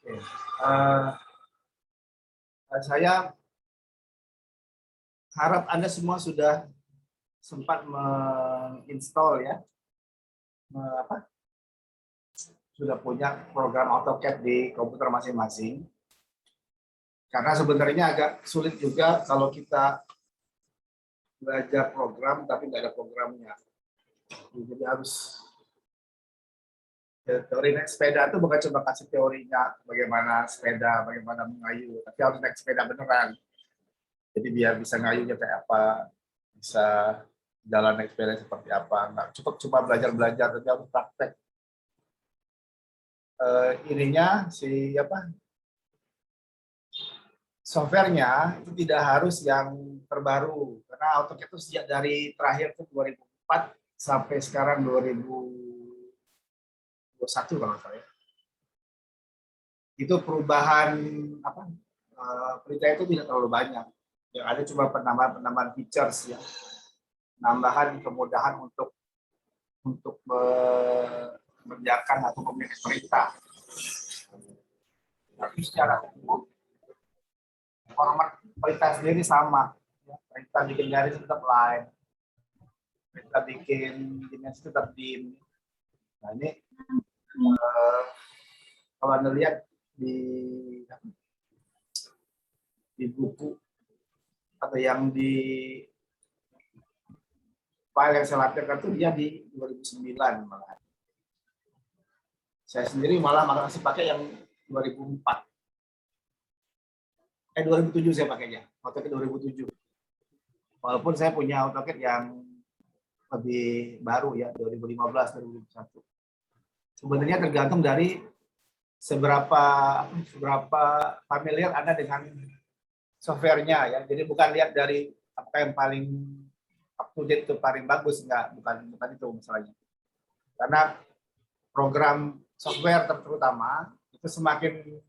Oke. Saya harap Anda semua sudah sempat menginstall ya, sudah punya program AutoCAD di komputer masing-masing. Karena sebenarnya agak sulit juga kalau kita belajar program tapi nggak ada programnya. Jadi harus teori naik sepeda itu bukan cuma kasih teorinya bagaimana sepeda, bagaimana mengayu, tapi harus naik sepeda beneran. Jadi biar bisa ngayunya kayak apa, bisa jalan naik sepeda seperti apa. Nggak cukup cuma belajar-belajar, tapi harus praktek. Ininya softwarenya itu tidak harus yang terbaru, karena AutoCAD itu sejak dari terakhir itu 2004 sampai sekarang 2021 kalau saya. Itu perubahan perintah itu tidak terlalu banyak. Yang ada cuma penambahan features ya, penambahan kemudahan untuk mengerjakan atau memiliki perintah. Tapi secara umum format perintah sendiri sama. Ya. Perintah bikin garis tetap line, perintah bikin dimensi tetap dim. Nah ini kalau Anda lihat di buku atau yang di file yang saya lampirkan itu dia di 2009 malah. Saya sendiri malah masih pakai yang 2004. 2007 saya pakainya, AutoCAD 2007. Walaupun saya punya AutoCAD yang lebih baru ya, 2015, 2021. Sebenarnya tergantung dari seberapa familiar Anda dengan softwarenya ya. Jadi bukan lihat dari apa yang paling up to date itu paling bagus, bukan itu masalahnya. Karena program software terutama itu semakin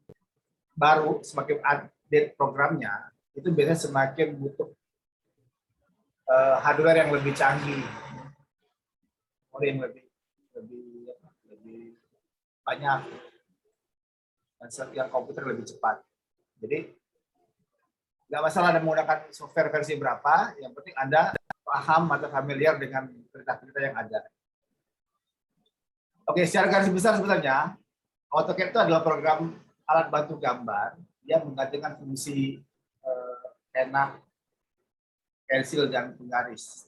baru, semakin update programnya, itu biasanya semakin butuh hardware yang lebih canggih, yang lebih banyak, dan yang komputer lebih cepat. Jadi nggak masalah Anda menggunakan software versi berapa, yang penting Anda paham atau familiar dengan perintah-perintah yang ada. Oke, secara garis besar sebenarnya AutoCAD itu adalah program alat bantu gambar yang menggantikan fungsi pena, pensil, dan penggaris.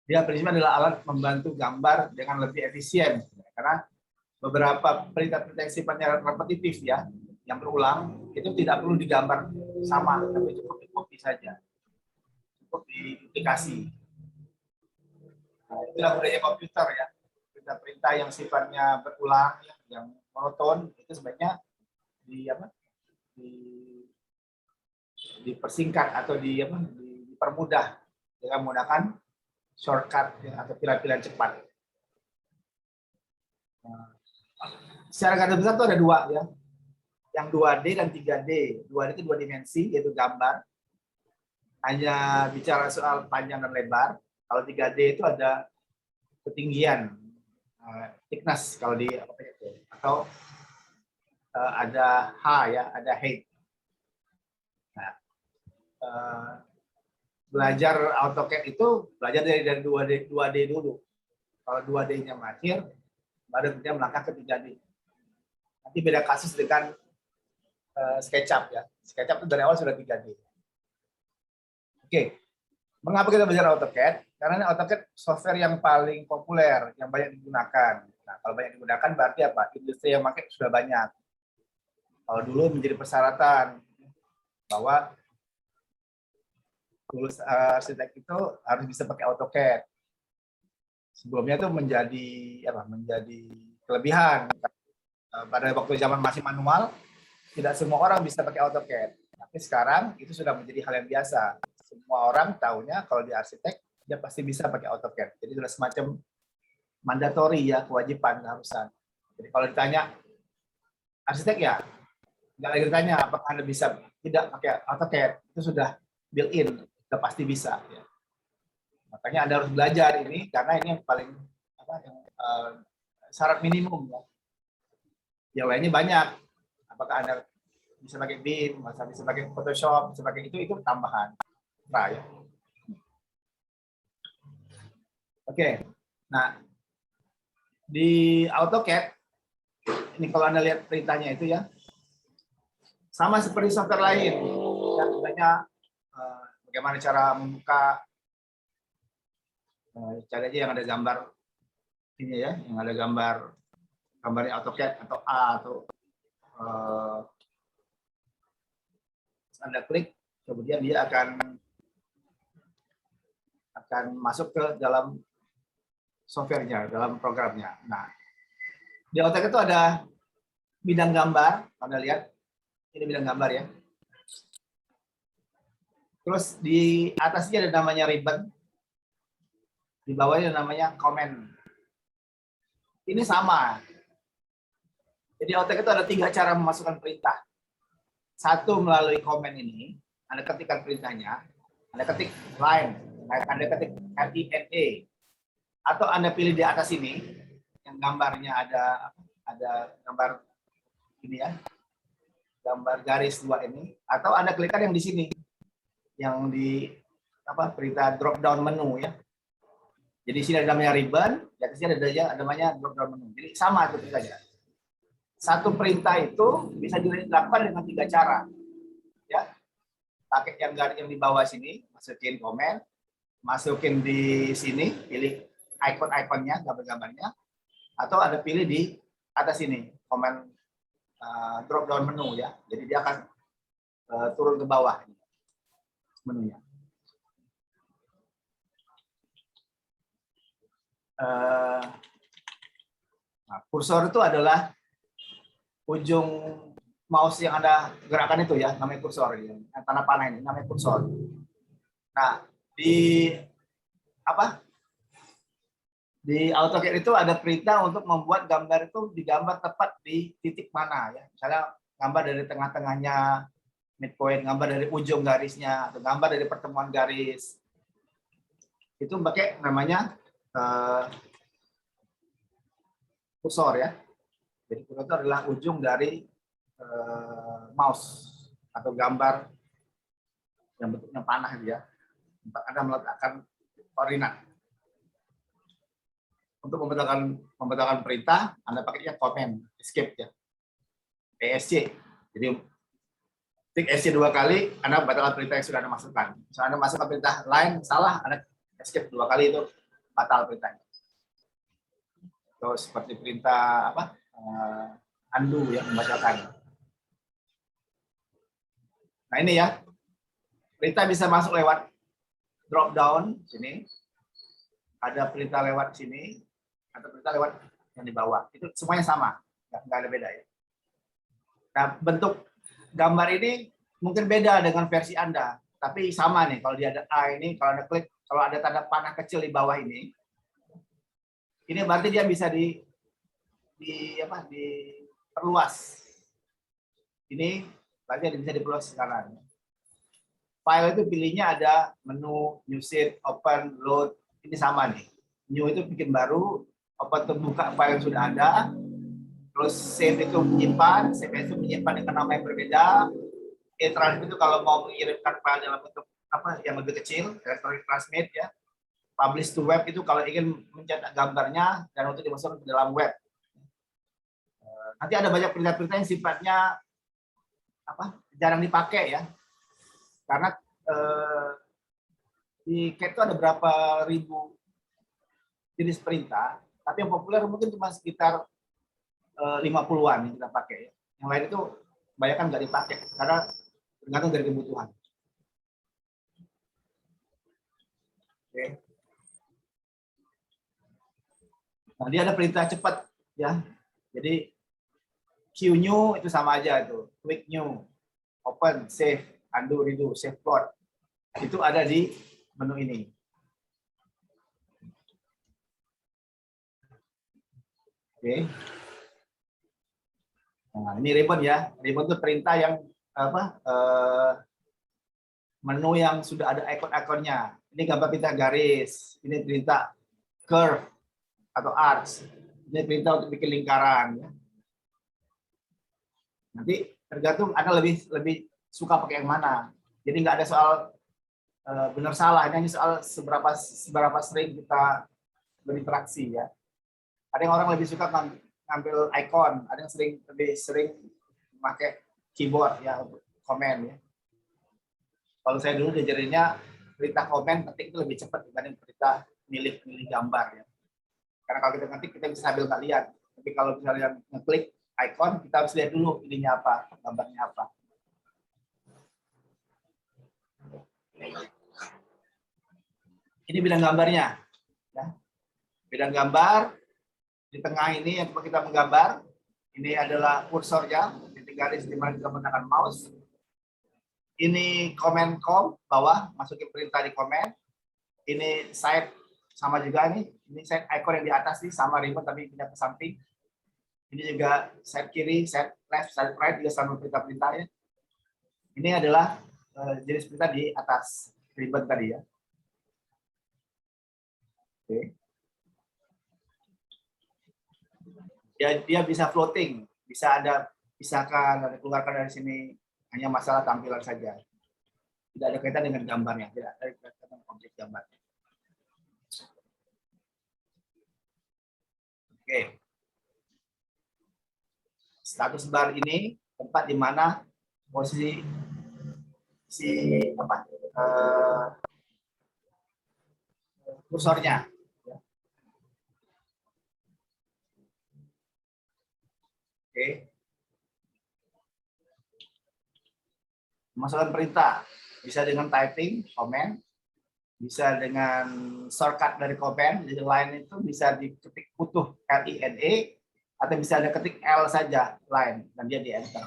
Dia prinsipnya adalah alat membantu gambar dengan lebih efisien, karena beberapa perintah-perintah yang sifatnya repetitif ya, yang berulang, itu tidak perlu digambar sama, tapi cukup di copy saja, cukup diduplikasi. Nah, itulah budaya komputer ya, perintah-perintah yang sifatnya berulang, yang monoton, itu sebaiknya dipersingkat atau dipermudah dengan menggunakan shortcut ya, atau pilihan-pilihan cepat. Nah, secara garis besar itu ada dua ya, yang 2D dan 3D. 2D itu 2 dimensi, yaitu gambar, hanya bicara soal panjang dan lebar. Kalau 3D itu ada ketinggian, thickness kalau di atau ada H ya, ada height. Nah, belajar AutoCAD itu belajar dari 2D dulu. Kalau 2D-nya mahir, baru kemudian melangkah ke 3D. Nanti beda kasus dengan SketchUp ya. SketchUp itu dari awal sudah 3D. Oke. Mengapa kita belajar AutoCAD? Karena AutoCAD software yang paling populer, yang banyak digunakan. Nah, kalau banyak digunakan berarti apa? Industri yang pakai sudah banyak. Kalau dulu menjadi persyaratan bahwa lulus arsitek itu harus bisa pakai AutoCAD. Sebelumnya itu menjadi kelebihan. Pada waktu zaman masih manual, tidak semua orang bisa pakai AutoCAD. Tapi sekarang itu sudah menjadi hal yang biasa. Semua orang tahunya kalau di arsitek dia pasti bisa pakai AutoCAD. Jadi sudah semacam mandatori ya, kewajiban, keharusan. Jadi kalau ditanya arsitek ya, nggak lagi ditanya apakah Anda bisa tidak pakai AutoCAD, itu sudah built-in, sudah pasti bisa. Ya. Makanya Anda harus belajar ini karena ini yang paling syarat minimum ya. Yang lainnya banyak. Apakah Anda bisa pakai BIM, bisa pakai Photoshop, bisa pakai itu tambahan. Nah, ya. Oke. Nah, di AutoCAD ini kalau Anda lihat perintahnya itu ya, sama seperti software lain. Ya, misalnya bagaimana cara membuka, cari aja yang ada gambar ini ya, yang ada gambarnya AutoCAD atau A atau Anda klik, kemudian dia akan masuk ke dalam softwarenya, dalam programnya. Nah, di AutoCAD itu ada bidang gambar, Anda lihat, ini bidang gambar ya. Terus di atasnya ada namanya ribbon, di bawahnya ada namanya comment. Ini sama. Jadi AutoCAD itu ada 3 cara memasukkan perintah. Satu melalui comment ini, Anda ketikkan perintahnya, Anda ketik line, Anda ketik LINE, atau Anda pilih di atas ini, yang gambarnya ada gambar ini ya, gambar garis 2 ini, atau Anda klikkan yang di sini, yang di perintah drop down menu ya. Jadi sini ada namanya ribbon, di atasnya ada namanya drop down menu. Jadi sama itu saja. Satu perintah itu bisa dilakukan dengan 3 cara. Ya. Pakai yang di bawah sini, masukin komen, masukin di sini, pilih icon-iconnya, gambar-gambarnya, atau Anda pilih di atas ini, komen drop down menu ya. Jadi dia akan turun ke bawah menunya. Nah, kursor itu adalah ujung mouse yang Anda gerakan itu ya, namanya kursor ya. Tanda panah ini namanya kursor. Nah, di AutoCAD itu ada perintah untuk membuat gambar itu digambar tepat di titik mana ya. Misalnya gambar dari tengah-tengahnya midpoint, gambar dari ujung garisnya, atau gambar dari pertemuan garis. Itu pakai namanya kursor ya. Jadi kursor itu adalah ujung dari mouse atau gambar yang bentuknya panah ya. Tempat Anda meletakkan koordinat. Untuk membatalkan perintah, Anda pakainya command, escape ya. ESC. Jadi klik ESC 2 kali, Anda batalkan perintah yang sudah Anda masukkan. Misalnya Anda masukkan perintah lain salah, Anda escape 2 kali itu batal perintahnya. Terus seperti perintah undo yang membatalkan. Nah ini ya, perintah bisa masuk lewat drop down sini, ada perintah lewat sini, atau perintah lewat yang di bawah. Itu semuanya sama, nggak ada beda ya. Nah bentuk gambar ini mungkin beda dengan versi Anda, tapi sama nih. Kalau dia ada A ini, kalau Anda klik, kalau ada tanda panah kecil di bawah ini berarti dia bisa diperluas. Ini berarti bisa diperluas sekarang. File itu pilihnya ada menu, new sheet, open, load. Ini sama nih. New itu bikin baru, open itu buka file yang sudah ada. Terus save itu menyimpan, save itu menyimpan dengan nama yang berbeda. Transmit itu kalau mau mengirimkan file dalam bentuk yang lebih kecil, electronic transmit ya. Publish to web itu kalau ingin mencetak gambarnya dan untuk dimasukkan ke dalam web. Nanti ada banyak perintah-perintah yang sifatnya jarang dipakai ya. Karena di CAD itu ada berapa ribu jenis perintah, tapi yang populer mungkin cuma sekitar 50-an yang kita pakai. Yang lain itu kebanyakan nggak dipakai karena tergantung dari kebutuhan. Oke. Nah, dia ada perintah cepat ya. Jadi Q new itu sama aja itu, quick new, open, save, undo, redo, save plot. Itu ada di menu ini. Oke. Nah, ini ribbon ya. Ribbon itu perintah yang menu yang sudah ada icon-iconnya. Ini gambar perintah garis, ini perintah curve atau arcs. Ini perintah untuk bikin lingkaran. Ya. Nanti tergantung Anda lebih suka pakai yang mana. Jadi nggak ada soal benar salah, ini hanya soal seberapa sering kita berinteraksi ya. Ada yang orang lebih suka ngambil icon, ada yang lebih sering memakai keyboard ya untuk komen ya. Kalau saya dulu diajarinya perintah komen ketik itu lebih cepat dibanding perintah milih gambar ya. Karena kalau kita ngetik kita bisa sambil nggak lihat. Tapi kalau misalnya ngeklik icon kita harus lihat dulu ininya apa, gambarnya apa. Ini bidang gambarnya. Ya. Bidang gambar di tengah ini yang kita menggambar. Ini adalah kursornya, titik garis di mana kita menggunakan mouse. Ini comment com bawah, masukin perintah di comment. Ini side sama juga nih. Ini side icon yang di atas nih sama remote tapi pindah ke samping. Ini juga side kiri, side left, side right juga sama perintah-perintahnya. Ini adalah jenis perintah di atas ribbon tadi ya. Oke. Dia bisa floating, bisa pisahkan, ada keluarkan dari sini. Hanya masalah tampilan saja. Tidak ada kaitan dengan gambarnya, tidak ada kaitan dengan objek gambarnya. Oke. Status bar ini tempat di mana posisi kursornya. Oke. Masukkan perintah bisa dengan typing, comment, bisa dengan shortcut dari comment. Jadi line itu bisa diketik utuh LINE atau bisa ada ketik L saja line dan dia di enter.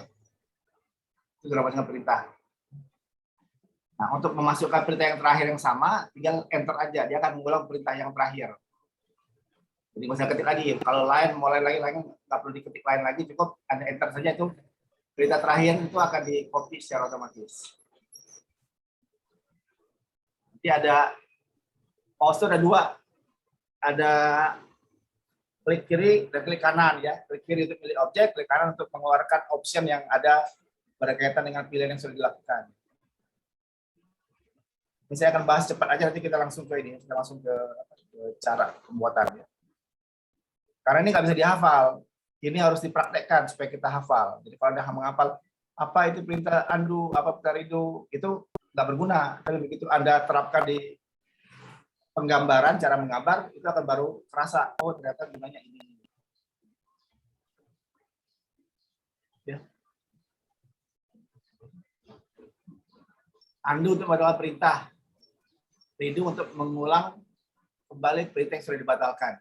Itu sudah masukkan perintah. Nah, untuk memasukkan perintah yang terakhir yang sama, tinggal enter aja. Dia akan mengulang perintah yang terakhir. Jadi nggak usah ketik lagi. Kalau line mulai lagi nggak perlu diketik line lagi, cukup ada enter saja itu. Perintah terakhir itu akan di copy secara otomatis. Nanti ada mouse itu ada dua. Ada klik kiri dan klik kanan ya. Klik kiri untuk pilih objek, klik kanan untuk mengeluarkan option yang ada berkaitan dengan pilihan yang sudah dilakukan. Ini saya akan bahas cepat aja, nanti kita langsung ke ini, kita langsung ke cara pembuatannya. Karena ini nggak bisa dihafal, ini harus dipraktekkan supaya kita hafal. Jadi kalau Anda menghafal apa itu perintah undo, apa perintah redo, itu nggak berguna. Tapi begitu Anda terapkan di penggambaran, cara menggambar, itu akan baru terasa, oh ternyata gunanya ini. Ya. Undo untuk adalah perintah, redo untuk mengulang kembali perintah yang sudah dibatalkan.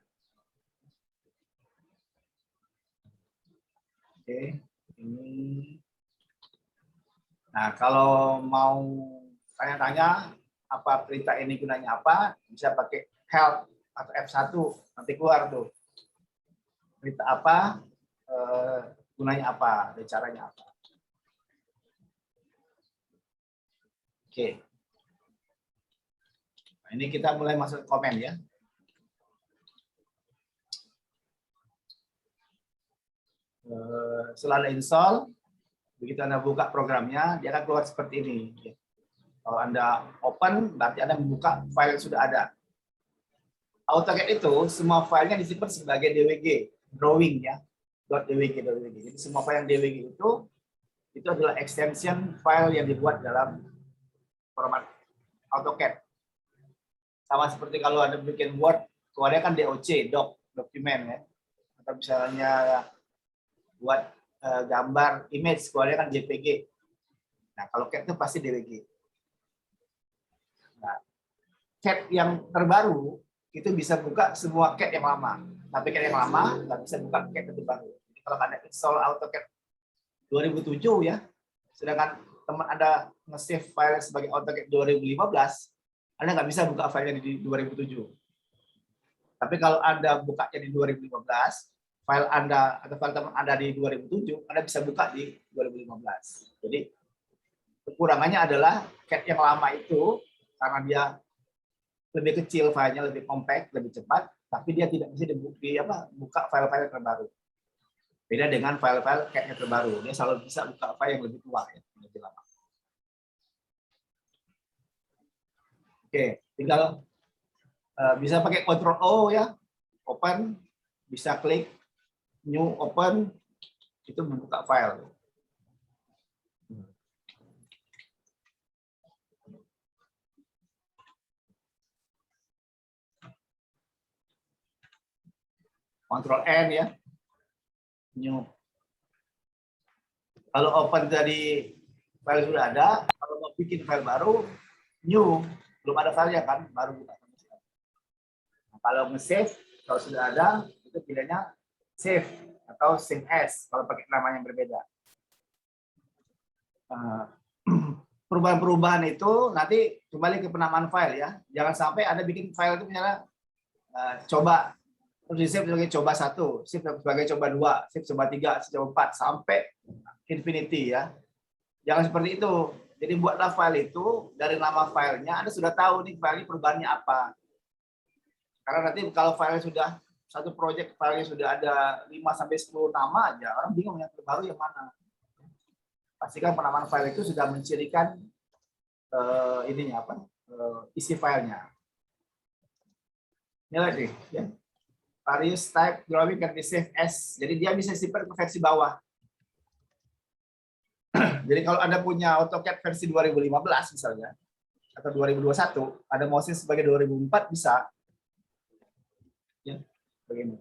Oke, ini. Nah, kalau mau tanya-tanya apa perintah ini gunanya apa, bisa pakai help atau F1 nanti keluar tuh. Perintah apa, gunanya apa, dan caranya apa. Oke. Nah, ini kita mulai masuk komen ya. Setelah install, begitu Anda buka programnya, dia akan keluar seperti ini. Kalau Anda open, berarti Anda membuka file yang sudah ada. AutoCAD itu semua filenya disimpan sebagai DWG, drawing ya, .dwg. Jadi semua file yang DWG itu adalah extension file yang dibuat dalam format AutoCAD. Sama seperti kalau Anda bikin Word, keluarnya kan DOC, dokumen ya. Atau misalnya buat gambar image, keluarnya kan JPG. Nah, kalau CAD itu pasti DWG. Nah, CAD yang terbaru itu bisa buka semua CAD yang lama. Tapi CAD yang lama nggak bisa buka CAD yang terbaru. Jadi kalau Anda install AutoCAD 2007 ya, sedangkan teman Anda nge-save file sebagai AutoCAD 2015, Anda nggak bisa buka filenya di 2007. Tapi kalau Anda bukanya di 2015, file Anda atau file teman Anda di 2007, Anda bisa buka di 2015. Jadi kekurangannya adalah CAD yang lama itu karena dia lebih kecil filenya, lebih compact, lebih cepat, tapi dia tidak bisa buka file-file terbaru. Beda dengan file-file CAD terbaru, dia selalu bisa buka file yang lebih tua, ya, lebih lama. Oke, tinggal bisa pakai Ctrl O ya, open, bisa klik new open, itu membuka file. Ctrl N ya, new. Kalau open dari file sudah ada, kalau mau bikin file baru, new, belum ada filenya kan, baru buka. Nah, kalau nge-save, kalau sudah ada, itu pilihannya save atau save as, kalau pakai nama yang berbeda. Perubahan-perubahan itu nanti kembali ke penamaan file ya. Jangan sampai ada bikin file itu misalnya coba, terus di save sebagai coba 1, save sebagai coba 2, save coba 3, save coba 4, sampai infinity ya. Jangan seperti itu. Jadi buatlah file itu dari nama filenya, Anda sudah tahu nih file ini perubahannya apa. Karena nanti kalau file sudah satu project filenya sudah ada 5 sampai 10 nama aja, orang bingung yang terbaru yang mana. Pastikan penamaan file itu sudah mencirikan ininya apa? Isi filenya. Ini lagi ya. Various type drawing can be saved as. Jadi dia bisa simpan ke versi bawah. Jadi kalau Anda punya AutoCAD versi 2015 misalnya, atau 2021, ada mau save sebagai 2004 bisa. Ya, begini.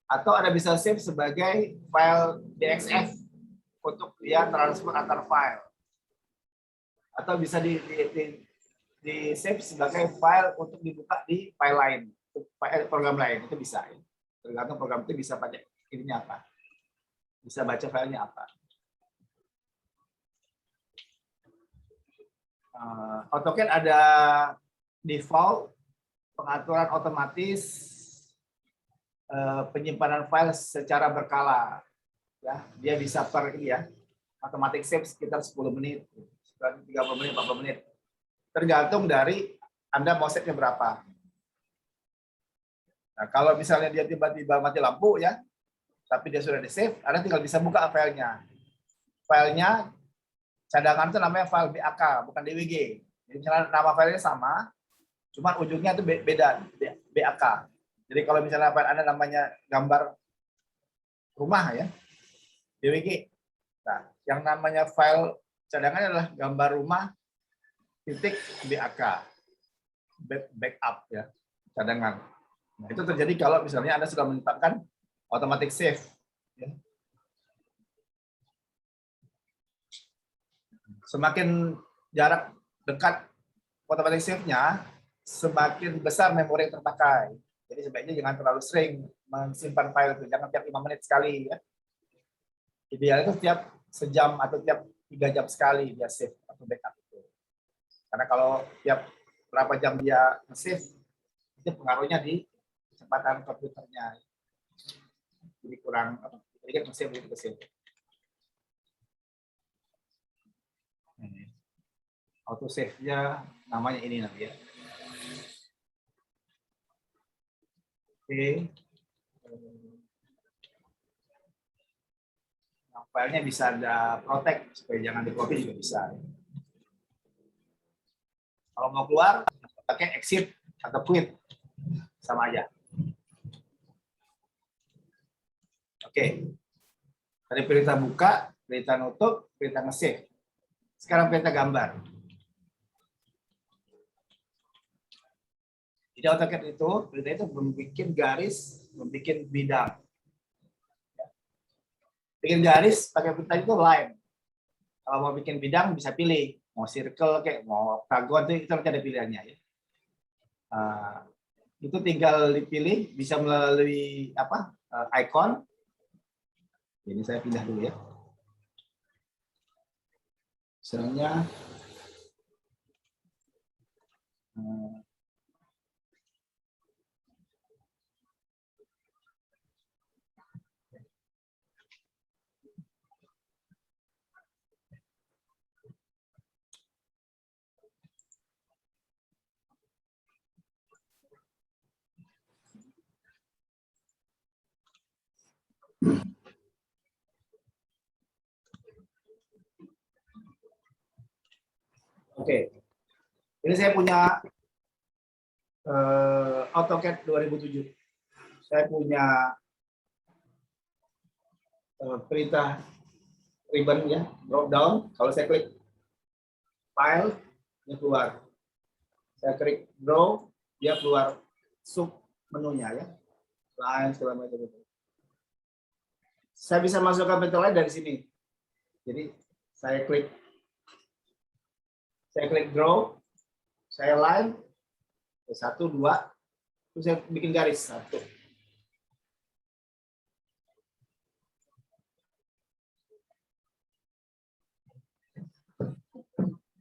Atau Anda bisa save sebagai file DXF untuk dia transfer antar file. Atau bisa di save sebagai file untuk dibuka di file lain, program lain, itu bisa. Ya. Tergantung program itu bisa pakai ininya apa. Bisa baca filenya apa. AutoCAD ada default pengaturan otomatis penyimpanan file secara berkala. Ya, dia bisa per ini ya, automatic save sekitar 10 menit, 30 menit, 40 menit. Tergantung dari Anda mau save-nya berapa. Nah, kalau misalnya dia tiba-tiba mati lampu ya, tapi dia sudah di-save, Anda tinggal bisa buka filenya. Filenya cadangan itu namanya file BAK, bukan DWG. Jadi misalnya nama filenya sama, cuma ujungnya itu beda, BAK. Jadi kalau misalnya file Anda namanya gambar rumah ya, DWG. Nah, yang namanya file cadangan adalah gambar rumah titik BAK, backup ya, cadangan. Nah, itu terjadi kalau misalnya Anda sudah menetapkan automatic save. Ya. Semakin jarak dekat automatic save-nya, semakin besar memori yang terpakai. Jadi sebaiknya jangan terlalu sering mensimpan file itu, jangan tiap 5 menit sekali. Ya. Idealnya itu tiap sejam atau tiap 3 jam sekali dia save atau backup itu. Karena kalau tiap berapa jam dia save, itu pengaruhnya di kecepatan komputernya. Jadi kurang apa? Jadi kan save itu save. Auto save-nya namanya ini nanti ya. Oke. Nah, filenya bisa ada protect supaya jangan di-copy juga bisa. Kalau mau keluar, pakai exit atau quit. Sama aja. Oke. Tadi perintah buka, perintah nutup, perintah nge-save. Sekarang perintah gambar. Jadi AutoCAD itu, perintah itu membuat garis, membuat bidang. Bikin garis pakai perintah itu line. Kalau mau bikin bidang bisa pilih, mau circle kayak mau octagon itu nanti ada pilihannya ya. Itu tinggal dipilih, bisa melalui apa icon. Ini saya pindah dulu ya. Misalnya Oke, ini saya punya AutoCAD 2007. Saya punya perintah ribbon ya, drop down. Kalau saya klik file, dia keluar. Saya klik draw, dia keluar sub menunya ya, line segala macam itu. Saya bisa masukkan printer lain dari sini. Jadi saya klik draw, saya line 1, 2, terus saya bikin garis 1.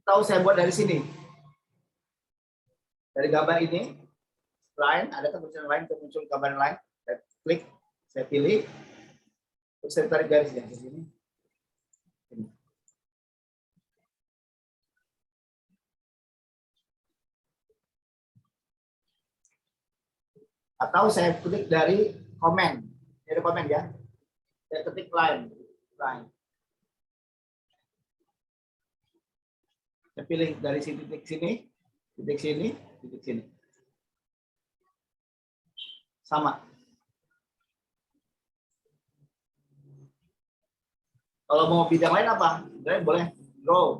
Tahu saya buat dari sini. Dari gambar ini, line, ada tulisan line, muncul gambar line, saya klik, saya pilih, terus saya tarik garisnya di sini. Atau saya ketik dari komen, dari komen ya. Saya ketik line. Saya pilih dari sini, titik sini, titik sini, titik sini. Sama. Kalau mau bidang lain apa? Boleh draw.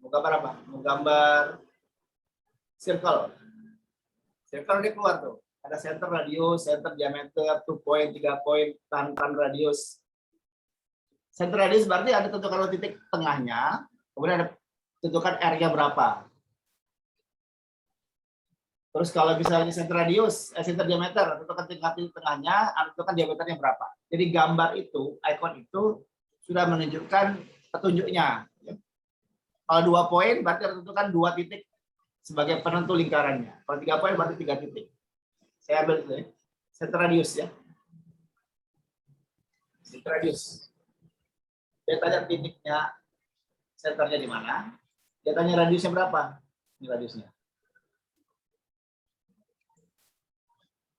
Mau gambar apa? Mau gambar circle. Circle dia keluar tuh. Ada center radius, center diameter, 2 point, 3 point, tan radius. Center radius berarti ada tentukan titik tengahnya, kemudian ada tentukan R-nya berapa. Terus kalau misalnya center radius, center diameter, tentukan titik tengahnya, tentukan diameternya berapa. Jadi gambar itu, icon itu sudah menunjukkan petunjuknya. Kalau 2 poin berarti tentukan 2 titik sebagai penentu lingkarannya. Kalau 3 poin berarti 3 titik. Saya ambil itu ya. Center radius ya. Center radius. Dia tanya titiknya, senternya di mana. Dia tanya radiusnya berapa. Ini radiusnya.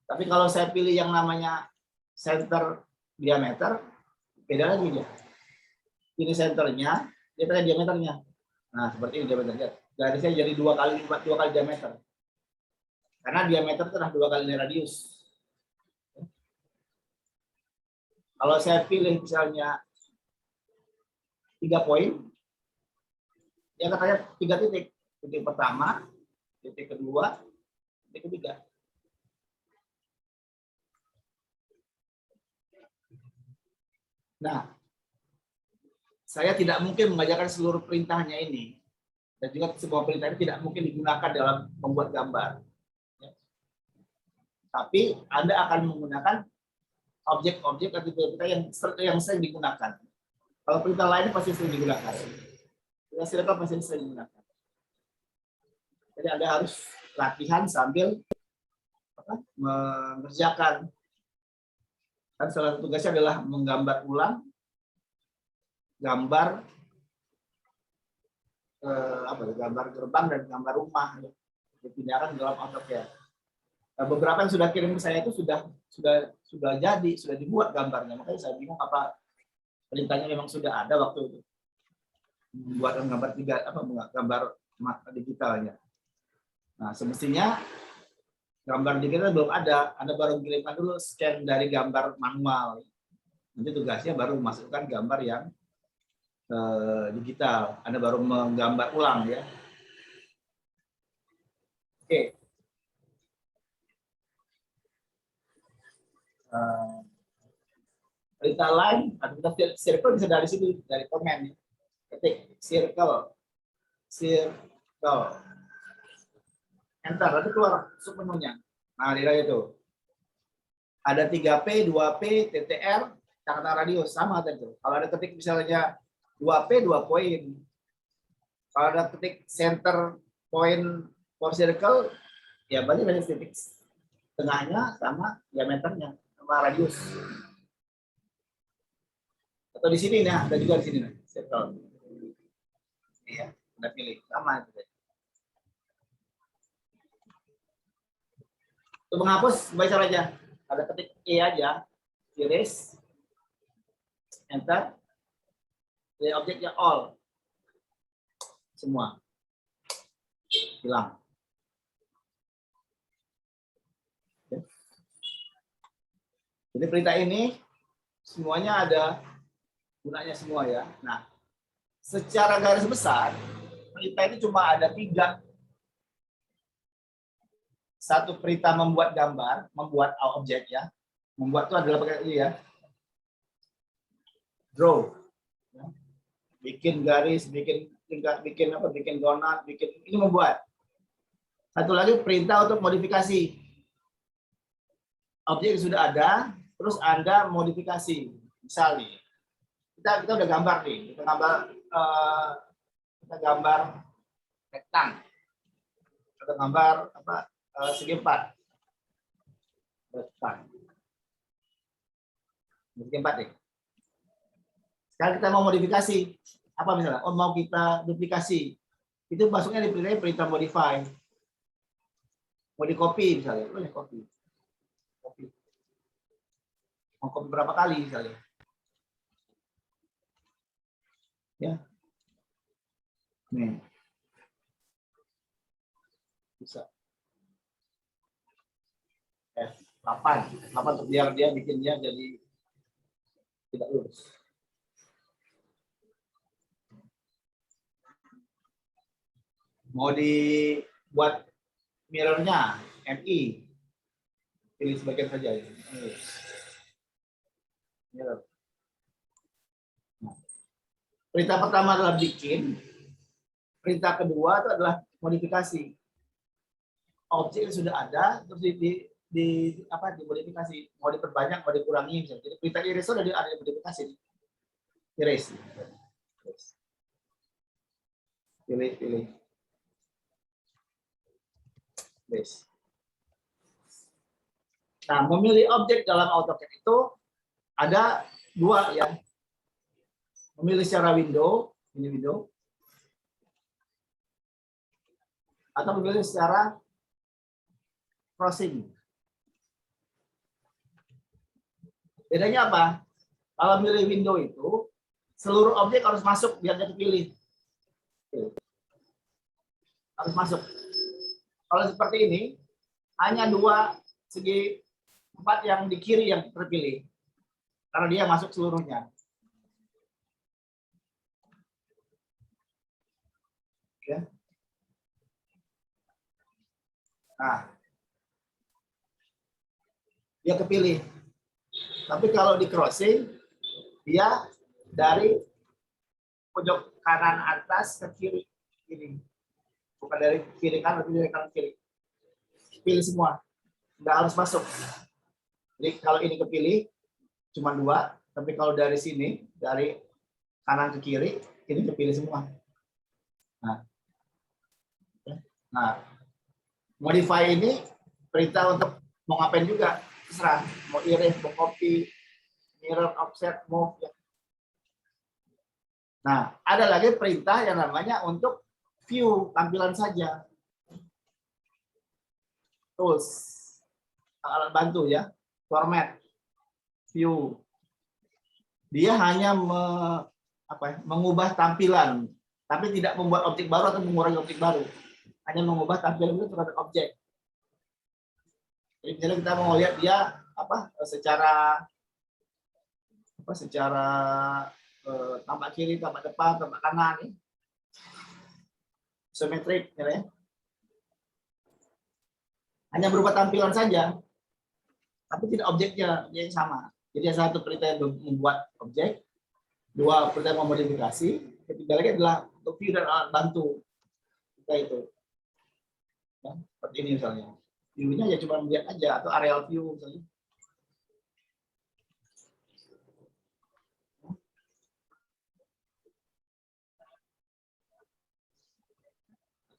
Tapi kalau saya pilih yang namanya center diameter, beda lagi dia. Ini senternya, dia tanya diameternya. Nah, seperti ini diameternya. Garisnya jadi 2 kali diameter. Karena diameter itu adalah 2 kali radius. Kalau saya pilih misalnya 3 poin, dia katanya 3 titik. Titik pertama, titik kedua, titik ketiga. Nah, saya tidak mungkin mengajarkan seluruh perintahnya ini. Dan juga sebuah perintah ini tidak mungkin digunakan dalam membuat gambar. Tapi Anda akan menggunakan objek-objek atau perintah yang sering digunakan. Kalau perintah lain pasti sering digunakan. Perintah circle pasti sering digunakan. Jadi Anda harus latihan sambil mengerjakan. Dan salah satu tugasnya adalah menggambar ulang gambar gambar gerbang dan gambar rumah dipindahkan dalam AutoCAD. Nah, beberapa yang sudah kirim ke saya itu sudah jadi, sudah dibuat gambarnya. Makanya saya bingung apa perintahnya memang sudah ada waktu itu. Membuat gambar gambar digitalnya. Nah, semestinya gambar digital belum ada. Anda baru kirimkan dulu scan dari gambar manual. Nanti tugasnya baru masukkan gambar yang digital. Anda baru menggambar ulang ya. Oke. Perintah lain, perintah circle bisa dari situ, dari komen. Ketik circle, enter, nanti keluar submenunya. Nah, lihat itu. Ada 3P, 2P, TTR, catatan radius sama tentu. Kalau ada ketik misalnya 2P, 2 poin. Kalau ada ketik center point for circle, ya berarti dari titik tengahnya sama diameternya, sama radius. Atau di sini nah, ada juga di sini nih, circle. Ini ya, udah pilih sama itu. Untuk menghapus baca aja. Ada ketik E aja, erase, enter, pilih objeknya all, semua hilang. Jadi perintah ini semuanya ada gunanya semua ya. Nah, secara garis besar perintah itu cuma ada 3. Satu perintah membuat gambar, membuat objek ya. Membuat itu adalah pakai ini ya. Draw. Bikin garis, bikin tingkat, bikin apa, bikin donat, bikin ini membuat. Satu lagi perintah untuk modifikasi. Objek sudah ada, terus Anda modifikasi. Misal nih, kita udah gambar nih, kita gambar rektang. Kita gambar apa? Segi 4. Rektang. Segi 4 nih. Sekarang kita mau modifikasi. Apa misalnya? Oh, mau kita duplikasi. Itu masuknya di perintah modify. Mau di copy misalnya. Oh, ya copy. Copy. Mau copy berapa kali misalnya. Ya. Nih. Bisa. 8 untuk biar dia bikinnya jadi tidak lurus. Mau dibuat mirrornya MI, pilih sebagian saja ya. Mirror. Nah, perintah pertama adalah bikin, perintah kedua itu adalah modifikasi. Objek yang sudah ada terus dimodifikasi, mau diperbanyak, mau dikurangi misalnya. Jadi perintah erase ada modifikasi. Erase. Pilih. Erase. Nah, memilih objek dalam AutoCAD itu ada 2 ya. Memilih secara window, ini window. Atau memilih secara crossing. Bedanya apa? Kalau milih window itu, seluruh objek harus masuk biar dia dipilih. Harus masuk. Kalau seperti ini, hanya 2 segi 4 yang di kiri yang terpilih. Karena dia masuk seluruhnya. Ya. Nah, dia kepilih. Tapi kalau di crossing, dia dari pojok kanan atas ke kiri ini. Bukan dari kiri kanan, tapi dari kanan kiri. Pilih semua. Nggak harus masuk. Jadi kalau ini kepilih, cuma 2. Tapi kalau dari sini, dari kanan ke kiri, ini kepilih semua. Nah, modify ini perintah untuk mau ngapain juga. Terserah. Mau erase, mau copy, mirror, offset, move. Ya. Nah, ada lagi perintah yang namanya untuk view, tampilan saja. Tools, alat bantu ya. Format, view. Dia hanya mengubah tampilan, tapi tidak membuat objek baru atau mengurangi objek baru. Hanya mengubah tampilan itu terhadap objek. Jadi misalnya kita mau lihat dia secara tampak kiri, tampak depan, tampak kanan nih. Isometrik ya. Hanya berupa tampilan saja. Tapi tidak objeknya yang sama. Jadi satu perintah yang membuat objek, 2 perintah memodifikasi, ketiga lagi adalah untuk view dan alat bantu. Kita itu. Ya, seperti ini misalnya. View-nya ya cuma melihat aja atau areal view misalnya.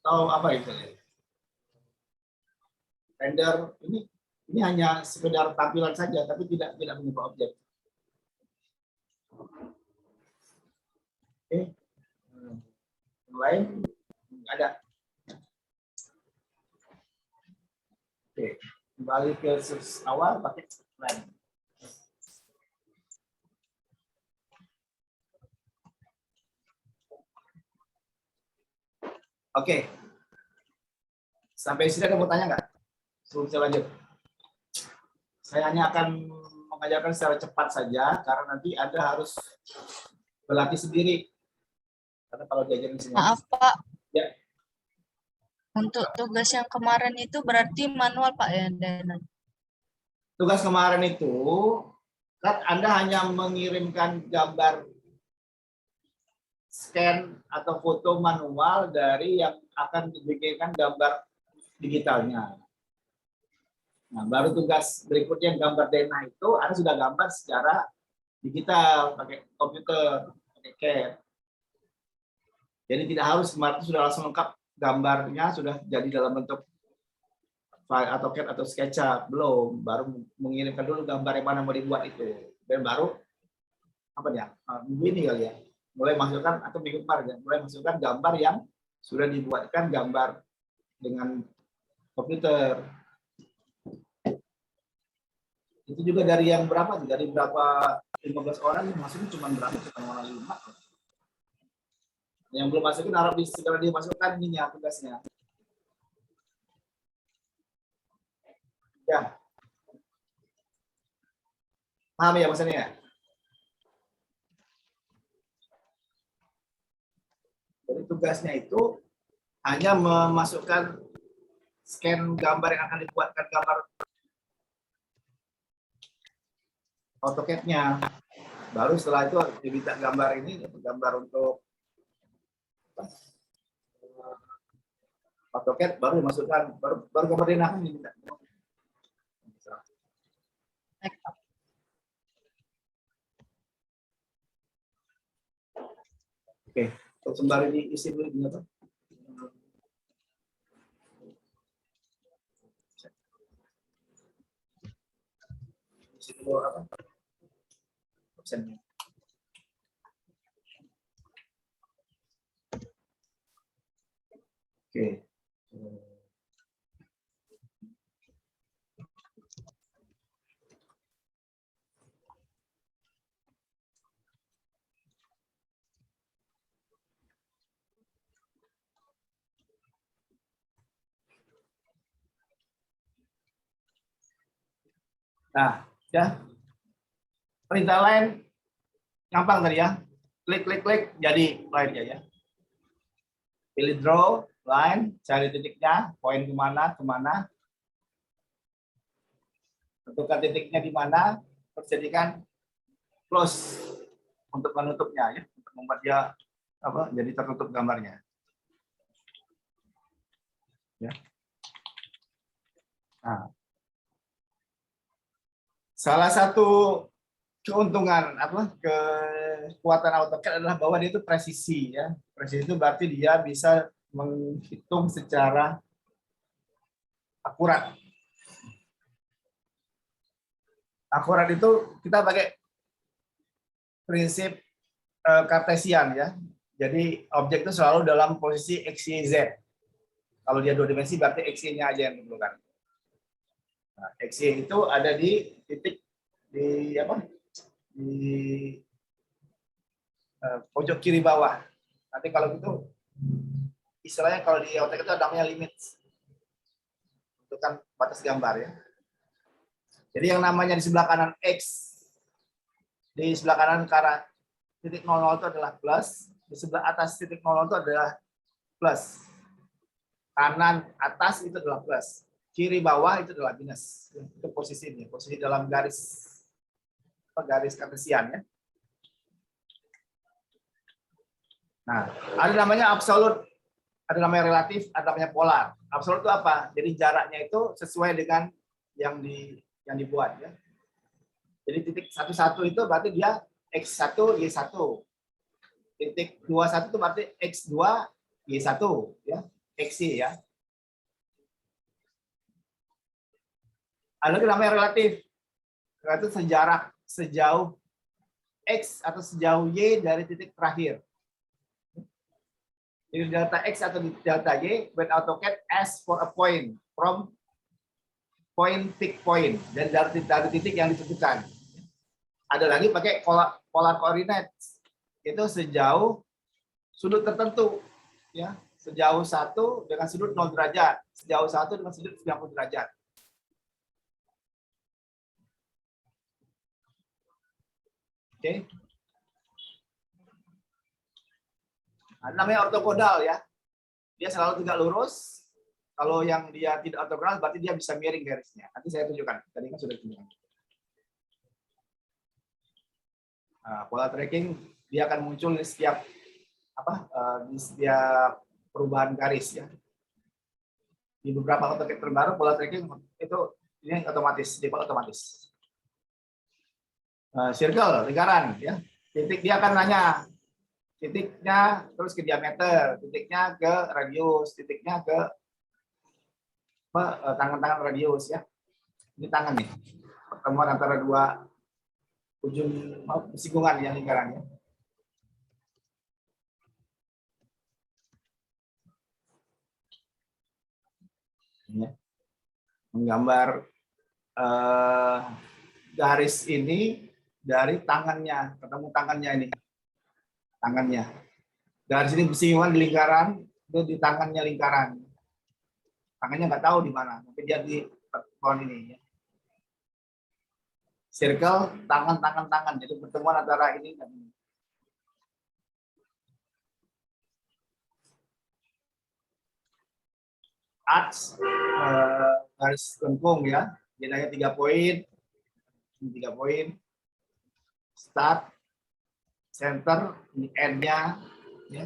Atau apa misalnya? Render ini hanya sekedar tampilan saja tapi tidak mengubah objek. Oke. Yang lain ada. Oke, kembali ke awal pakai plan. Oke. Sampai sini ada mau tanya nggak? Sebelum saya lanjut. Saya hanya akan mengajarkan secara cepat saja, karena nanti Anda harus berlatih sendiri. Karena kalau diajarin semuanya. Maaf Pak, Ya. untuk tugas yang kemarin itu berarti manual Pak ya, Dan? Tugas kemarin itu, kan Anda hanya mengirimkan gambar scan atau foto manual dari yang akan dibikinkan gambar digitalnya. Nah, baru tugas berikutnya gambar denah itu Anda sudah gambar secara digital pakai komputer, pakai CAD. Jadi tidak harus kemarin sudah langsung lengkap gambarnya sudah jadi dalam bentuk file atau CAD atau SketchUp, belum. Baru mengirimkan dulu gambar yang mana mau dibuat itu. Dan baru apa ya? Minggu ini kali ya. Mulai masukkan atau minggu kemarin ya, mulai masukkan gambar yang sudah dibuatkan gambar dengan komputer. Itu juga dari yang berapa? Dari berapa 15 orang masuknya cuma berapa? Cuma 5. Yang belum masukin harap segera dimasukkan ininya tugasnya. Ya. Paham ya maksudnya? Jadi tugasnya itu hanya memasukkan scan gambar yang akan dibuatkan gambar AutoCAD-nya. Baru setelah itu diminta gambar ini, gambar untuk AutoCAD, baru dimasukkan, baru gambar denah diminta. Oke, sembari diisi dulu ini apa? Isi dulu apa? Absennya. Oke. Nah, ya. Perintah lain gampang tadi ya. Klik, klik, klik, jadi line-nya ya. Pilih draw, line, cari titiknya, poin kemana, kemana. Tentukan titiknya di mana, terus jadikan close untuk menutupnya ya, untuk membuat dia apa? Jadi tertutup gambarnya. Ya. Nah, salah satu keuntungan apa kekuatan AutoCAD adalah bahwa dia itu presisi ya. Presisi itu berarti dia bisa menghitung secara akurat. Akurat itu kita pakai prinsip kartesian ya. Jadi objek itu selalu dalam posisi x, y, z. Kalau dia 2 dimensi berarti x-nya aja yang diperlukan. Nah, x, y itu ada di titik di apa? Di pojok kiri bawah. Nanti kalau gitu istilahnya kalau di AutoCAD itu ada namanya limit. Itu kan batas gambar ya. Jadi yang namanya di sebelah kanan x, di sebelah kanan ke arah titik 00 itu adalah plus, di sebelah atas titik 00 itu adalah plus. Kanan atas itu adalah plus, kiri bawah itu adalah minus. Itu posisinya, posisi dalam garis kartesian ya. Nah, ada namanya absolut, ada namanya relatif, ada namanya polar. Absolut itu apa? Jadi jaraknya itu sesuai dengan yang dibuat ya. Jadi titik 11 itu berarti dia x1 y1. Titik 21 itu berarti x2 y1 ya, xy ya. Ada lagi namanya relatif. Relatif sejarak sejauh x atau sejauh y dari titik terakhir. Jadi delta x atau delta y when AutoCAD asks for a point from point pick point dan dari titik yang ditentukan. Ada lagi pakai polar coordinate, itu sejauh sudut tertentu ya. sejauh 1 dengan sudut 0 derajat, sejauh 1 dengan sudut 90 derajat. Oke. Nah, namanya ortogonal ya. Dia selalu tegak lurus. Kalau yang dia tidak ortogonal berarti dia bisa miring garisnya. Nanti saya tunjukkan. Tadi kan sudah tunjukkan. Nah, pola tracking dia akan muncul di setiap di setiap perubahan garis ya. Di beberapa AutoCAD terbaru pola tracking itu ini otomatis, default otomatis. Circle, lingkaran ya. Titik dia akan nanya titiknya terus ke diameter, titiknya ke radius, titiknya ke tangan-tangan radius ya. Ini tangan nih. Pertemuan antara dua ujung singgungan yang lingkarannya. Ya. Menggambar garis ini dari tangannya, ketemu tangannya ini. Tangannya. Garis ini bersinggungan di lingkaran, itu di tangannya lingkaran. Tangannya nggak tahu di mana, tapi dia di pertemuan ini. Ya. Circle, tangan. Jadi pertemuan antara ini dan ini. Arcs, garis lengkung ya. Nilainya 3 poin. 3 poin. Start, center, end-nya. Ya.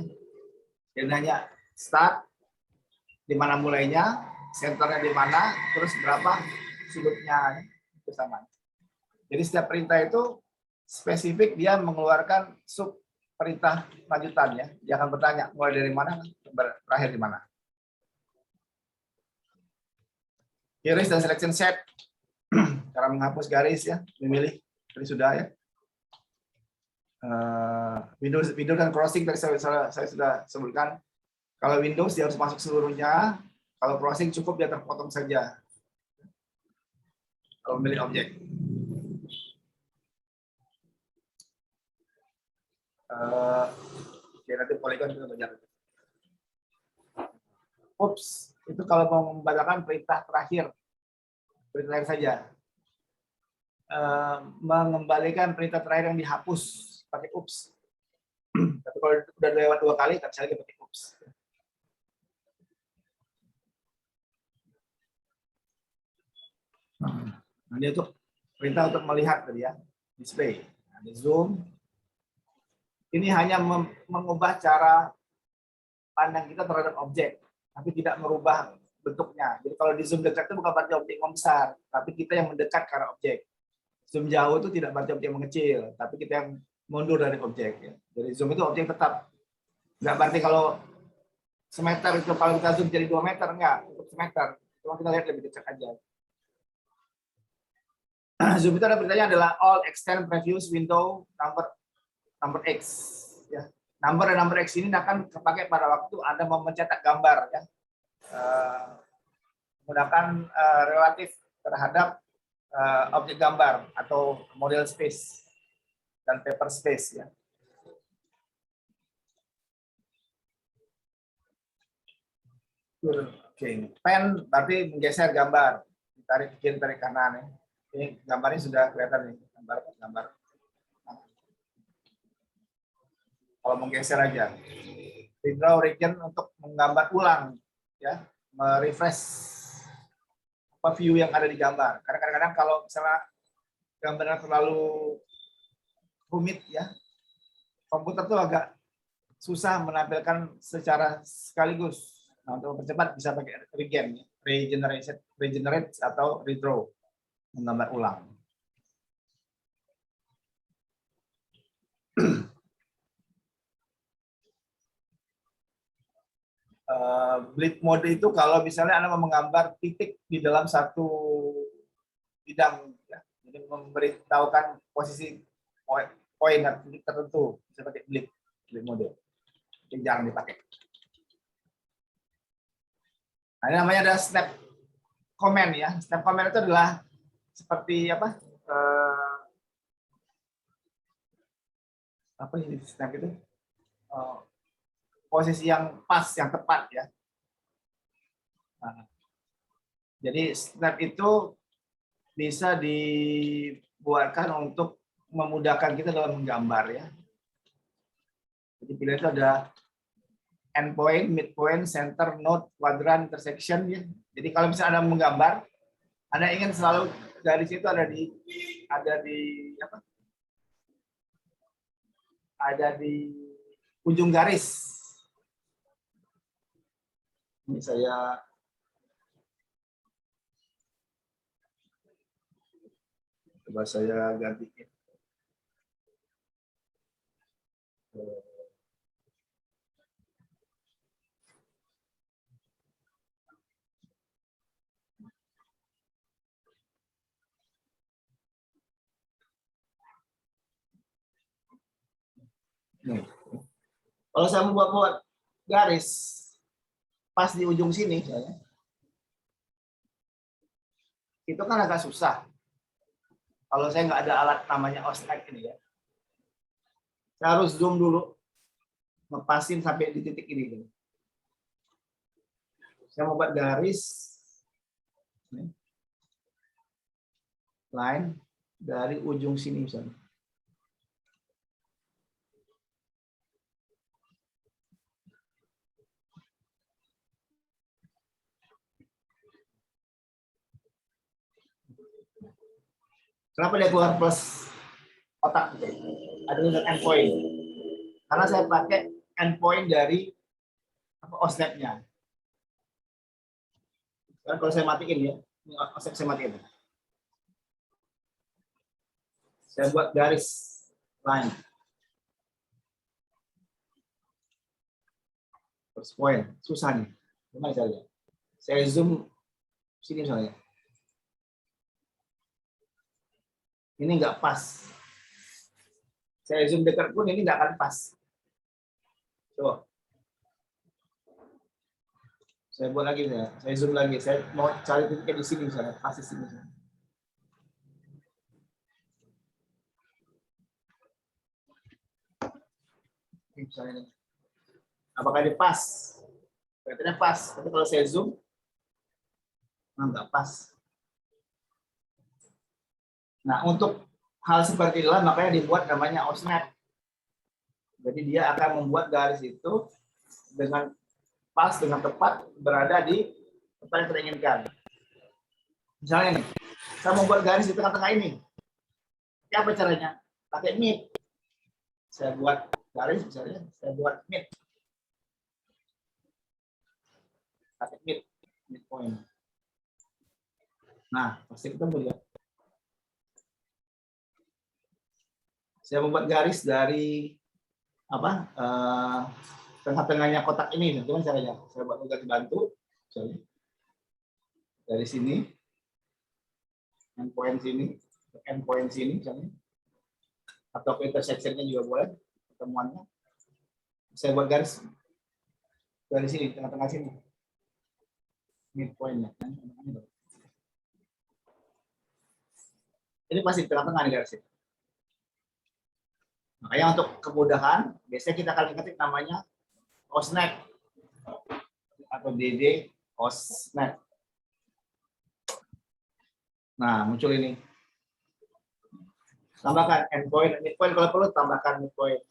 Nilainya start, di mana mulainya, centernya di mana, terus berapa sudutnya. Itu sama. Jadi setiap perintah itu spesifik dia mengeluarkan sub perintah lanjutan ya. Dia akan bertanya mulai dari mana, berakhir di mana. Iris dan selection set. Cara menghapus garis ya, memilih tadi sudah ya. Windows dan crossing tadi saya sudah sebutkan. Kalau Windows dia harus masuk seluruhnya. Kalau crossing cukup dia terpotong saja. Kalau memilih objek. Oke, nanti polygon kita belajar. Oops, itu kalau mau membacakan perintah terakhir saja. Mengembalikan perintah terakhir yang dihapus pakai oops. Tapi kalau sudah lewat 2 kali, tak bisa lagi pakai oops. Nah, ini untuk perintah untuk melihat tadi ya, display. Nah, di zoom. Ini hanya mengubah cara pandang kita terhadap objek, tapi tidak merubah bentuknya. Jadi kalau di zoom dekat itu bukan berarti objek membesar, tapi kita yang mendekat ke arah objek. Zoom jauh itu tidak berarti objek mengecil, tapi kita yang mundur dari objek. Ya. Jadi zoom itu objek tetap. Nggak berarti kalau semeter itu kalau kita zoom jadi 2 meter, enggak, untuk semeter. Cuma kita lihat lebih dekat aja. Zoom itu ada beritanya adalah all extend previous window number X. Ya. Number dan number X ini akan terpakai pada waktu Anda mau mencetak gambar. Ya. Menggunakan relatif terhadap objek gambar atau model space dan paper space. Ya. Oke, pen berarti menggeser gambar, ditarik kiri, tarik kanan. Ya. Ini gambarnya sudah kelihatan nih, gambar. Kalau menggeser aja. Redraw region untuk menggambar ulang, ya, merefresh view yang ada di gambar. Karena kadang-kadang kalau misalnya gambarnya terlalu rumit, ya, komputer tuh agak susah menampilkan secara sekaligus. Nah, untuk mempercepat bisa pakai regen, regenerate atau redraw, menggambar ulang. Bleed mode itu kalau misalnya Anda mau menggambar titik di dalam satu bidang, ya. Jadi memberitahukan posisi poin dan titik tertentu, bisa pakai bleed mode. Jadi jarang dipakai. Nah, ini namanya ada snap comment ya. Snap comment itu adalah seperti apa? Apa ini snap itu? posisi yang pas, yang tepat ya. Nah, jadi snap itu bisa dibuatkan untuk memudahkan kita dalam menggambar ya. Jadi pilihan itu ada endpoint, midpoint, center, node, quadrant, intersection ya. Jadi kalau misalnya Anda menggambar, Anda ingin selalu dari situ ada di apa? Ada di ujung garis. Ini saya coba saya ganti. Nih. Kalau saya mau buat garis pas di ujung sini, misalnya, itu kan agak susah. Kalau saya nggak ada alat namanya osnak ini ya, saya harus zoom dulu, ngepasin sampai di titik ini. Saya mau buat garis, line dari ujung sini misalnya. Kenapa dia keluar plus kotak? Ada tulisan endpoint. Karena saya pakai endpoint dari osnap-nya. Kan kalau saya matiin ya, osnap saya matiin. Saya buat garis line. First point, susah nih. Gimana caranya? Saya zoom sini misalnya. Ini nggak pas. Saya zoom dekat pun ini nggak akan pas. Coba. Saya buat lagi ya. Saya zoom lagi. Saya mau cari titiknya di sini misalnya, pas di sini. Ini misalnya ini. Apakah ini pas? Kelihatannya pas. Tapi kalau saya zoom, nggak pas. Nah, untuk hal seperti itulah makanya dibuat namanya osnap. Jadi dia akan membuat garis itu dengan pas, dengan tepat berada di tempat yang kita inginkan. Misalnya nih, saya mau buat garis di tengah-tengah ini. Apa caranya? Pakai mid. Saya buat garis misalnya, saya buat mid. Pakai midpoint. Nah, pasti ketemu ya. Saya membuat garis dari apa tengah-tengahnya kotak ini. Gimana caranya? Saya buat garis bantu. Misalnya. Dari sini, endpoint sini, misalnya. Atau intersection-nya juga boleh, pertemuannya. Saya buat garis dari sini, tengah-tengah sini. Midpoint-nya. Ini pasti tengah-tengah nih garisnya. Makanya untuk kemudahan, biasanya kita akan ketik namanya osnap atau DD osnap. Nah, muncul ini. Tambahkan endpoint, midpoint kalau perlu tambahkan midpoint.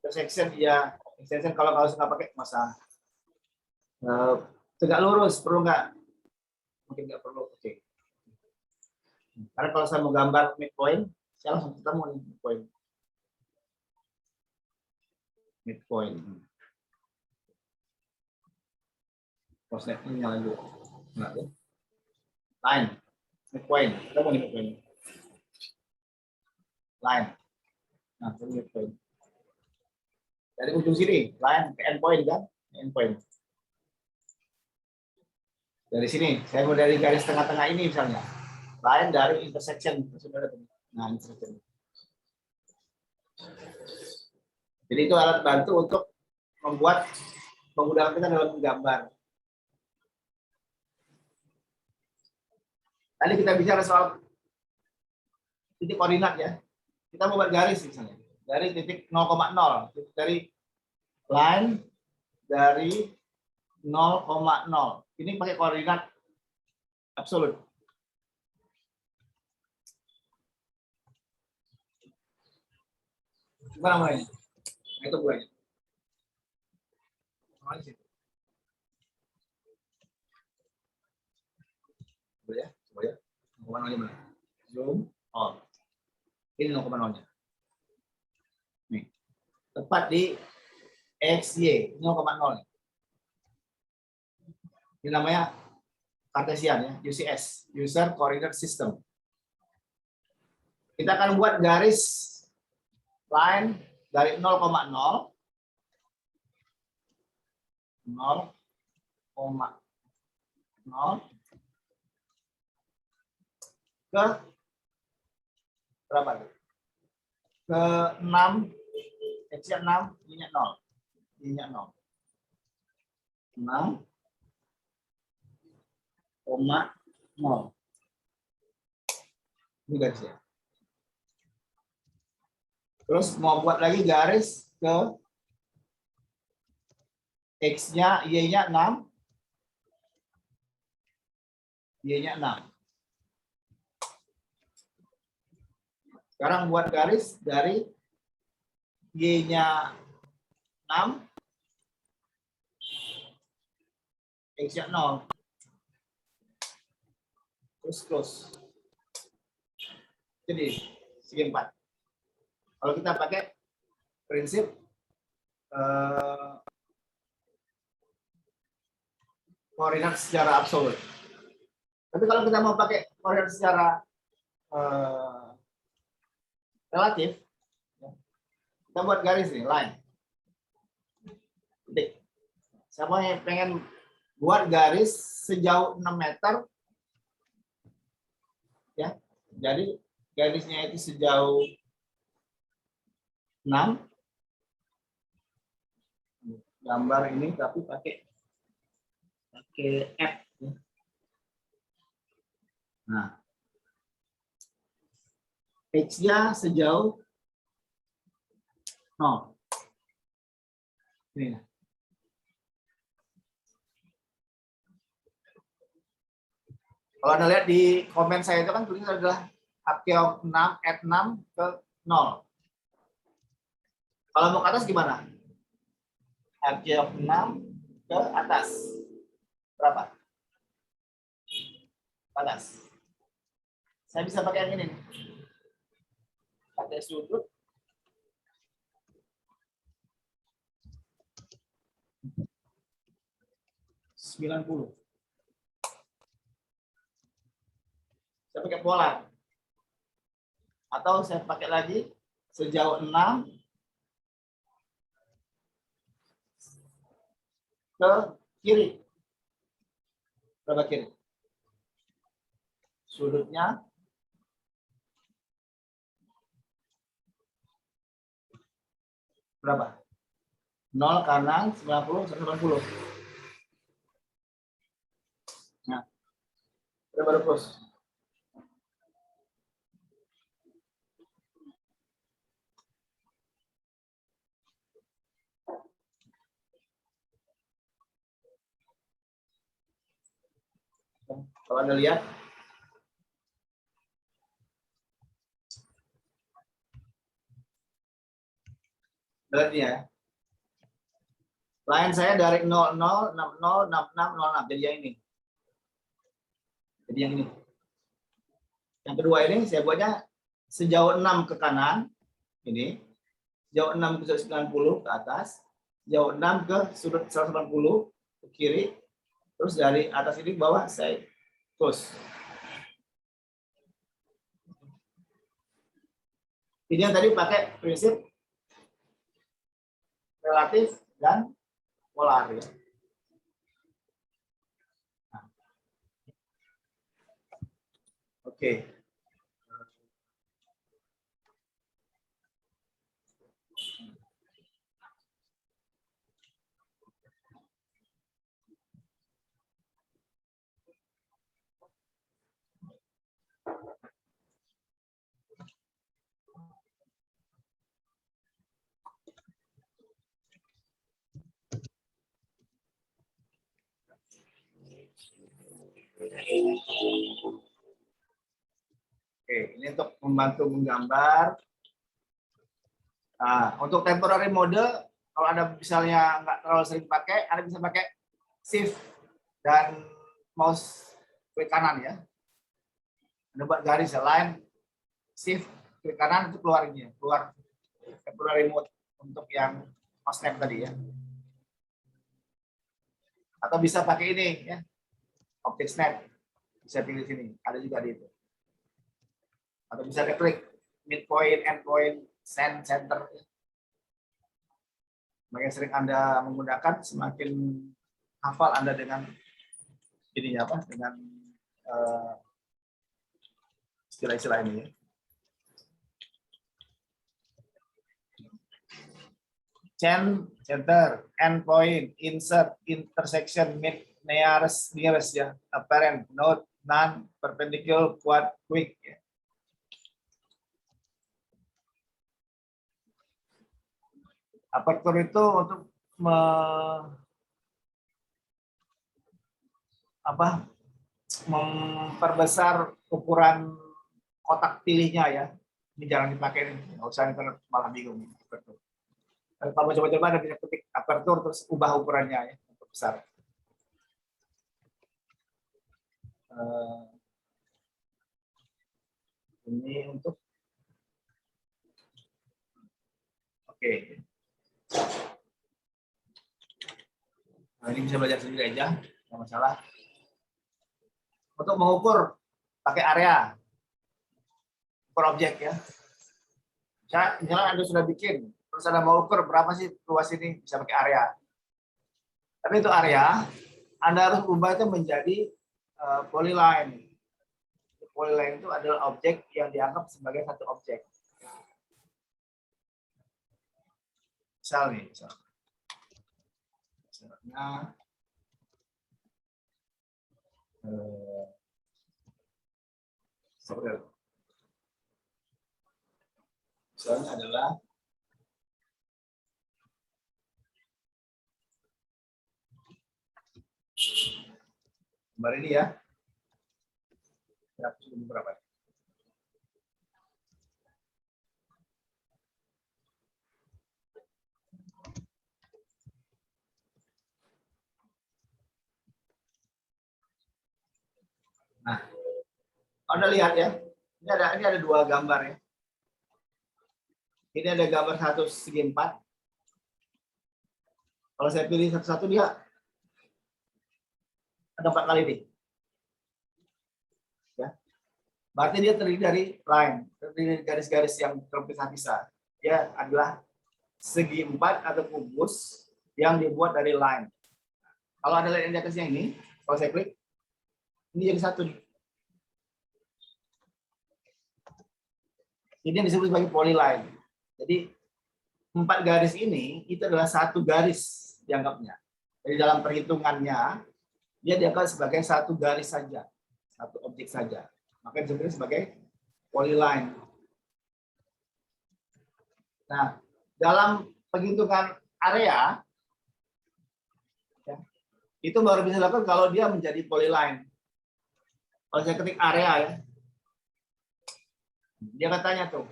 Intersection ya, extension kalau nggak pakai masalah. Tegak lurus perlu nggak? Mungkin nggak perlu. Oke. Karena kalau saya mau gambar midpoint, saya langsung ketemu nih midpoint. Midpoint. Osnapnya nyala dulu. Nah, line. Midpoint. Ketemu nih midpoint. Line. Nah, ini midpoint. Dari ujung sini, line ke endpoint kan? Endpoint. Dari sini, saya mau dari garis tengah-tengah ini misalnya. Line dari intersection. Nah, intersection. Jadi itu alat bantu untuk memudahkan kita dalam menggambar. Tadi kita bicara soal titik koordinat ya. Kita mau buat garis misalnya. Dari titik 0,0, dari line dari 0,0. Ini pakai koordinat absolut. Gimana mulainya? Nah, itu mulainya. Coba ya, coba ya. 0,0-nya mana? Zoom on. Ini 0,0-nya. Nih. Tepat di XY 0,0. Ini namanya Cartesian ya, UCS, User Coordinate System. Kita akan buat garis line dari 0,0 ke berapa? Ke 6, X-nya 6, Y-nya 0. Y-nya 0. 6,0. Ini garisnya. Terus mau buat lagi garis ke X-nya, Y-nya 6. Y-nya 6. Sekarang buat garis dari Y-nya 6, X-nya 0. Terus close. Jadi segi 4. Kalau kita pakai prinsip koordinat secara absolut. Tapi kalau kita mau pakai koordinat secara relatif, kita buat garis nih, line. Titik. Siapa yang pengen buat garis sejauh 6 meter, ya, jadi garisnya itu sejauh 6, gambar ini tapi pakai F. Nah, X-nya sejauh 0. Ini. Kalau Anda lihat di komen saya itu kan tulisnya adalah Hakiok 6, add 6 ke 0. Kalau mau ke atas gimana? Hakiok 6 ke atas. Berapa? Atas. Saya bisa pakai yang ini. Pakai sudut. Saya pakai pola. Atau saya pakai lagi sejauh 6 ke kiri. Berapa kiri? Sudutnya berapa? 0 kanan, 90, 180. Nah, kita baru close. Kalau Anda lihat, berarti ya, line saya dari 00, 60, 66, 06. Jadi yang ini. Jadi yang ini. Yang kedua ini saya buatnya sejauh 6 ke kanan, ini. Sejauh 6 ke sudut 90 ke atas. Sejauh 6 ke sudut 180 ke kiri. Terus dari atas ini ke bawah saya close. Ini yang tadi pakai prinsip relatif dan polar ya. Nah. Oke. Oke, ini untuk membantu menggambar. Nah, untuk temporary mode, kalau Anda misalnya nggak terlalu sering pakai, Anda bisa pakai shift dan mouse klik kanan ya. Anda buat garis line, shift klik kanan itu keluar ini, keluar temporary mode untuk yang mouse snap tadi ya. Atau bisa pakai ini ya, object snap. Bisa pilih sini, ada juga di itu. Atau bisa klik midpoint, endpoint, center. Semakin sering Anda menggunakan, semakin hafal Anda dengan ininya apa? Dengan istilah-istilah ini. Ya. Center, endpoint, insert, intersection, mid, nearest ya, apparent, node, none, perpendicular, quad, quick. Ya. Aperture itu untuk memperbesar ukuran kotak pilihnya ya. Ini jangan dipakai nih, nggak usah internet malah bingung. Kalau coba-coba ada bisa ketik aperture terus ubah ukurannya ya, untuk besar. Ini untuk oke. Nah, ini bisa belajar sendiri aja, nggak masalah. Untuk mengukur pakai area, ukur objek ya. Misalnya Anda sudah bikin, terus Anda mau ukur berapa sih luas ini, bisa pakai area. Tapi itu area, Anda harus ubah itu menjadi polyline. Polyline itu adalah objek yang dianggap sebagai satu objek. Misalnya, misalnya adalah gambar ini ya. Berapa? Nah, Anda lihat ya, ini ada dua gambar ya. Ini ada gambar 1/4. Kalau saya pilih satu-satu dia ada 4 kali nih. Ya. Berarti dia terdiri dari line, terdiri dari garis-garis yang terpisah-pisah. Dia adalah segi 4 atau kubus yang dibuat dari line. Kalau ada line di atasnya ini, kalau saya klik, ini jadi satu nih. Ini yang disebut sebagai polyline. Jadi 4 garis ini itu adalah satu garis dianggapnya. Jadi dalam perhitungannya dia dianggap sebagai satu garis saja, satu objek saja. Maka disebut sebagai polyline. Nah, dalam penghitungan area ya, itu baru bisa dilakukan kalau dia menjadi polyline. Kalau saya ketik area ya, dia katanya tuh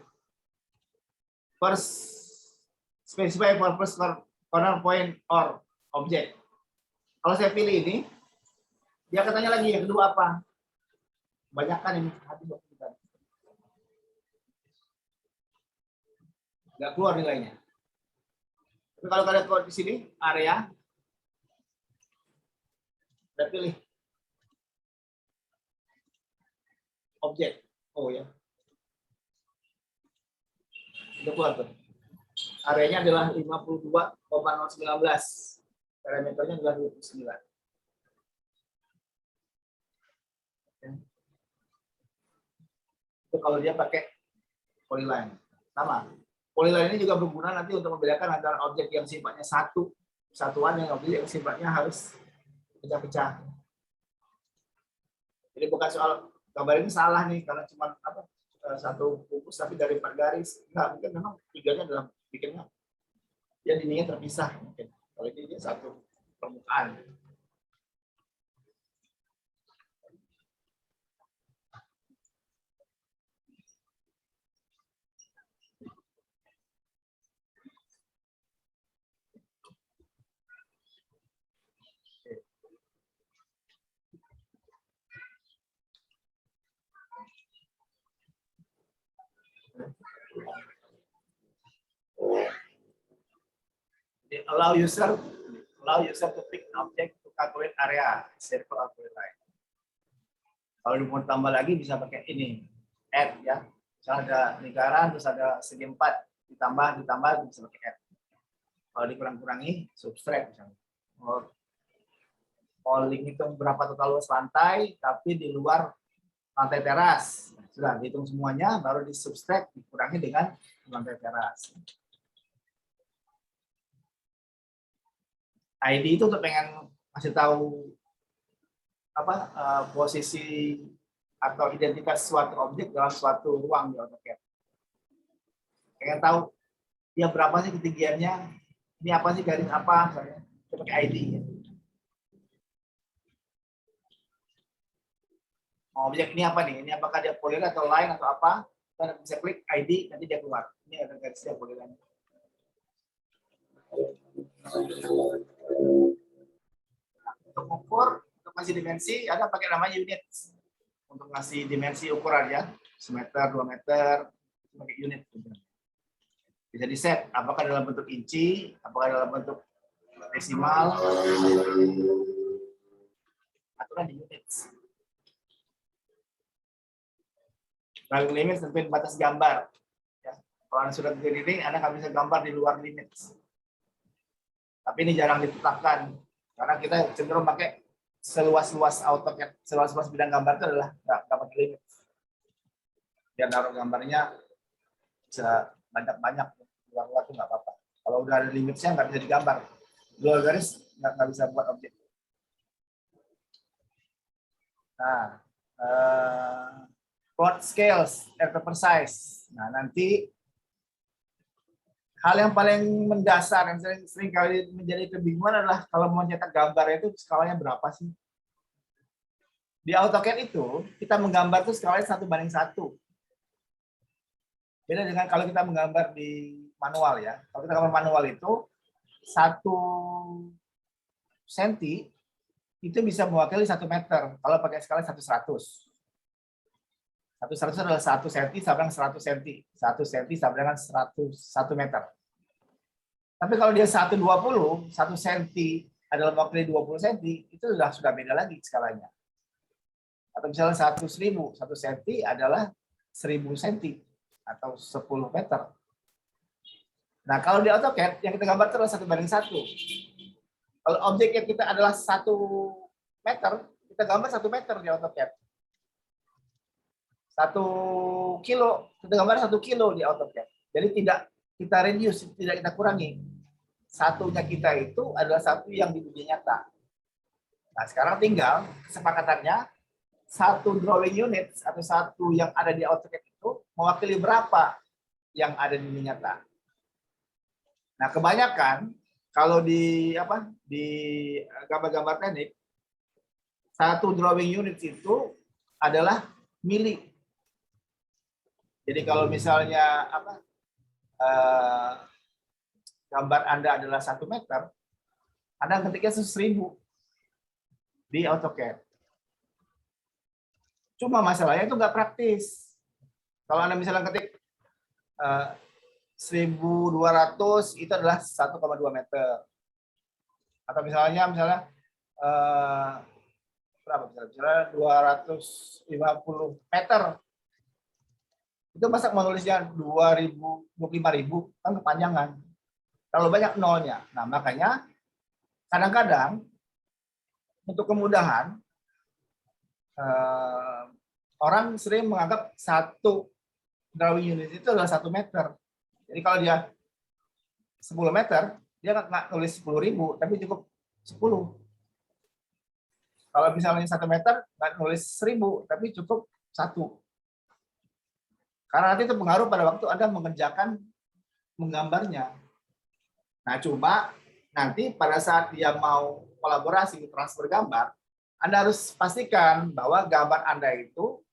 first specify for first corner point or object. Kalau saya pilih ini, dia katanya lagi yang kedua apa? Banyakkan ini, nggak keluar nilainya. Tapi kalau kalian keluar di sini area, kita pilih objek. Oh ya, udah keluar tuh. Areanya adalah 52,019. Parameternya adalah 29. Itu kalau dia pakai polyline. Sama. Polyline ini juga berguna nanti untuk membedakan antara objek yang sifatnya satuan yang objek yang sifatnya harus pecah-pecah. Jadi bukan soal gambar ini salah nih karena cuma satu kubus tapi dari 4 garis. Enggak, mungkin memang tiganya dalam bikinnya dia ininya terpisah mungkin. Kalau ini dia satu permukaan. allow user to pick object to calculate area, circle or polyline. Kalau mau tambah lagi bisa pakai ini, add ya. Misalnya ada lingkaran terus ada segi 4 ditambah bisa pakai add. Kalau dikurang-kurangi subtract misalnya. Calling itu berapa total luas lantai tapi di luar lantai teras. Sudah dihitung semuanya baru di subtract dikurangi dengan lantai teras. ID itu untuk pengen masih tahu apa posisi atau identitas suatu objek dalam suatu ruang di AutoCAD. Pengen tahu dia berapa sih ketinggiannya, ini apa sih garis apa, misalnya kita pakai ID. Ya. Objek ini apa nih? Ini apakah dia polyline atau line atau apa? Kita bisa klik ID, nanti dia keluar. Ini ada garisnya polyline. Untuk ukur, untuk kasih dimensi, ada pakai namanya unit. Untuk ngasih dimensi ukuran ya, semeter, 2 meter, pakai unit. Bisa di set, apakah dalam bentuk inci, apakah dalam bentuk desimal, atau di unit. Drawing limit tentuin batas gambar. Ya. Kalau Anda sudah berdiri, Anda nggak bisa gambar di luar limit. Tapi ini jarang ditetapkan karena kita cenderung pakai seluas-luas AutoCAD, seluas-luas bidang gambar itu adalah nggak pakai limit. Biar naruh gambarnya bisa banyak-banyak, luar-luar itu nggak apa-apa. Kalau udah ada limitnya nggak bisa digambar. Luar garis nggak bisa buat objek. Nah, plot scales, paper size. Nah, nanti hal yang paling mendasar yang sering kali menjadi kebingungan adalah kalau mau cetak gambar itu skalanya berapa sih? Di AutoCAD itu kita menggambar itu skalanya 1:1. Beda dengan kalau kita menggambar di manual ya. Kalau kita gambar manual itu 1 senti itu bisa mewakili 1 meter. Kalau pakai skala 1/100. 1/100 adalah 1 senti sama dengan 100 senti. 1 senti sama dengan 1 meter. Tapi kalau dia 1/20, 1 senti adalah mewakili 20 senti, itu sudah beda lagi skalanya. Atau misalnya 100.000, 1 senti adalah 1000 senti atau 10 meter. Nah, kalau di AutoCAD yang kita gambar itu adalah 1:1. Kalau objeknya kita adalah 1 meter, kita gambar 1 meter di AutoCAD. 1 kilo, kita gambar 1 kilo di AutoCAD. Jadi tidak kita reduce, tidak kita kurangi. Satunya kita itu adalah satu yang di dunia nyata. Nah, sekarang tinggal kesepakatannya, 1 drawing unit atau 1 yang ada di AutoCAD itu mewakili berapa yang ada di dunia nyata. Nah, kebanyakan kalau di gambar-gambar teknik, 1 drawing unit itu adalah mili. Jadi kalau misalnya gambar Anda adalah 1 meter, Anda ketiknya 1000 di AutoCAD. Cuma masalahnya itu nggak praktis. Kalau Anda misalnya ketik 1200 itu adalah 1,2 meter. Atau misalnya berapa misalnya 250 meter. Itu masa mau nulisnya 2000, 25.000 kan kepanjangan. Terlalu banyak nolnya. Nah, makanya kadang-kadang untuk kemudahan orang sering menganggap 1 drawing unit itu adalah 1 meter. Jadi kalau dia 10 meter, dia nggak nulis 10.000, tapi cukup 10. Kalau misalnya 1 meter, nggak nulis 1000, tapi cukup 1. Karena nanti itu pengaruh pada waktu Anda mengerjakan menggambarnya. Nah, cuma nanti pada saat dia mau kolaborasi transfer gambar, Anda harus pastikan bahwa gambar Anda itu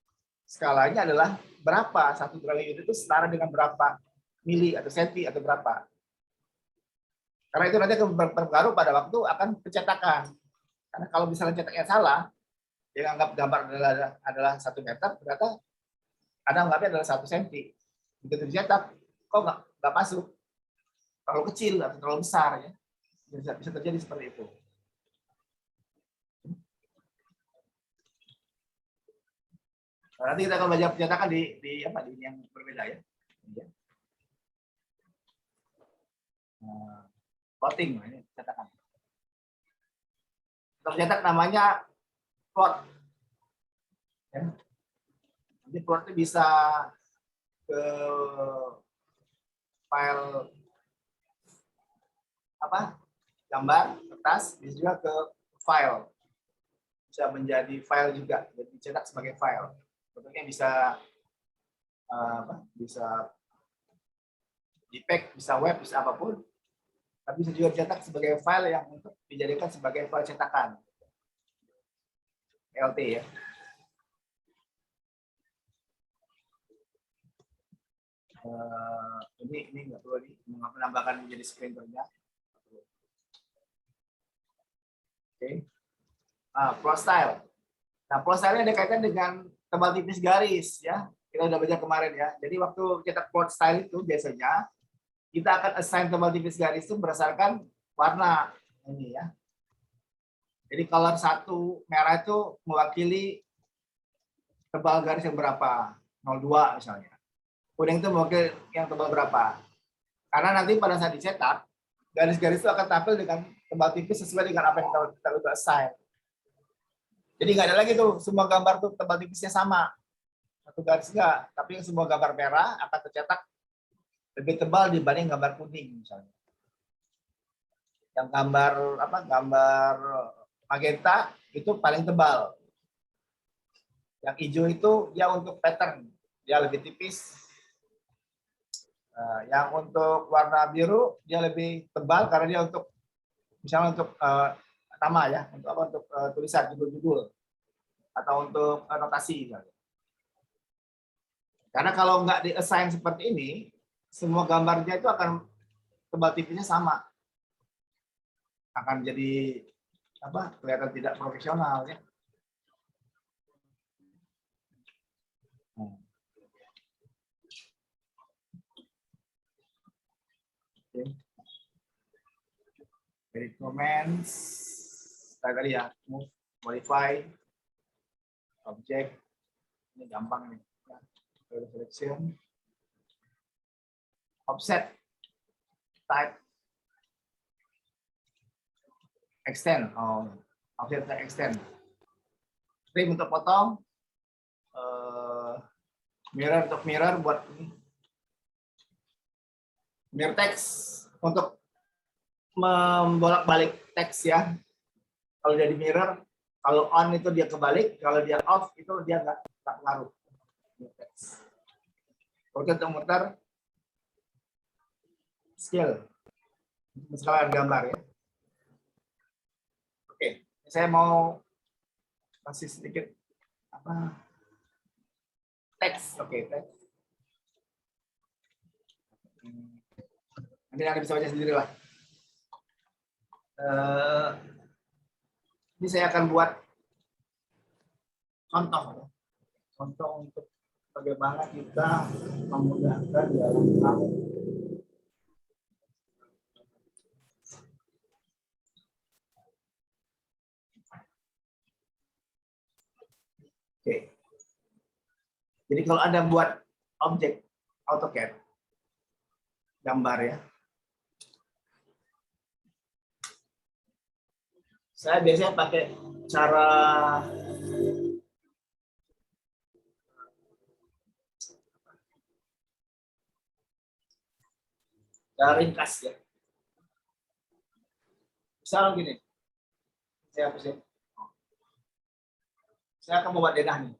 skalanya adalah berapa, 1 drawing unit itu setara dengan berapa mili atau senti atau berapa. Karena itu nanti akan berpengaruh pada waktu akan pencetakan. Karena kalau misalnya cetaknya salah, dia anggap gambar adalah 1 meter, ternyata Anda anggapnya adalah 1 senti. Begitu dicetak, kok nggak masuk? Terlalu kecil atau terlalu besar ya. Bisa terjadi seperti itu. Nah, nanti kita akan belajar pencetakan di apa di yang berbeda ya. Plotting ini cetakan. Tercetak namanya plot. Ya. Jadi plot itu bisa ke file apa? Gambar, kertas, bisa juga ke file. Bisa menjadi file juga, jadi dicetak sebagai file. Bentuknya bisa bisa JPEG, bisa web, bisa apapun. Tapi bisa juga dicetak sebagai file yang untuk dijadikan sebagai file cetakan. LT ya. Ini nggak perlu menambahkan menjadi sprinternya. Oke. Plot style. Nah, plot style ada kaitan dengan tebal tipis garis ya. Kita udah belajar kemarin ya. Jadi waktu cetak plot style itu biasanya kita akan assign tebal tipis garis itu berdasarkan warna ini ya. Jadi color 1 merah itu mewakili tebal garis yang berapa? 02 misalnya. Kuning itu mewakili yang tebal berapa? Karena nanti pada saat dicetak, garis-garis itu akan tampil dengan tebal tipis sesuai dengan apa yang kita udah assign. Jadi nggak ada lagi tuh semua gambar tuh tebal tipisnya sama. Satu garis enggak, tapi semua gambar merah akan tercetak lebih tebal dibanding gambar kuning misalnya. Yang gambar gambar magenta itu paling tebal. Yang hijau itu dia untuk pattern, dia lebih tipis. Yang untuk warna biru dia lebih tebal karena dia untuk misalnya untuk nama ya, untuk apa untuk tulisan judul-judul atau untuk notasi misalnya. Karena kalau nggak di-assign seperti ini, semua gambarnya itu akan tebal tipisnya sama. Akan jadi kelihatan tidak profesional ya. Okay. Edit comments, tadi ya, move, modify, object, ini gampang nih. Selection, offset, type, extend, offset dan extend. Trim untuk potong, mirror untuk mirror buat ini. Mirror text untuk membolak-balik teks ya. Kalau dia di mirror, kalau on itu dia kebalik, kalau dia off itu dia nggak ngaruh. Oke, untuk muter scale, skala gambar ya. Oke, saya mau kasih sedikit teks. Oke, teks. Nanti Anda bisa baca sendiri lah. Ini saya akan buat contoh untuk bagaimana kita memudahkan dalam hal Oke. Jadi kalau Anda buat objek AutoCAD gambar ya. Saya biasanya pakai cara ringkas ya. Misal gini, saya akan membuat denah nih.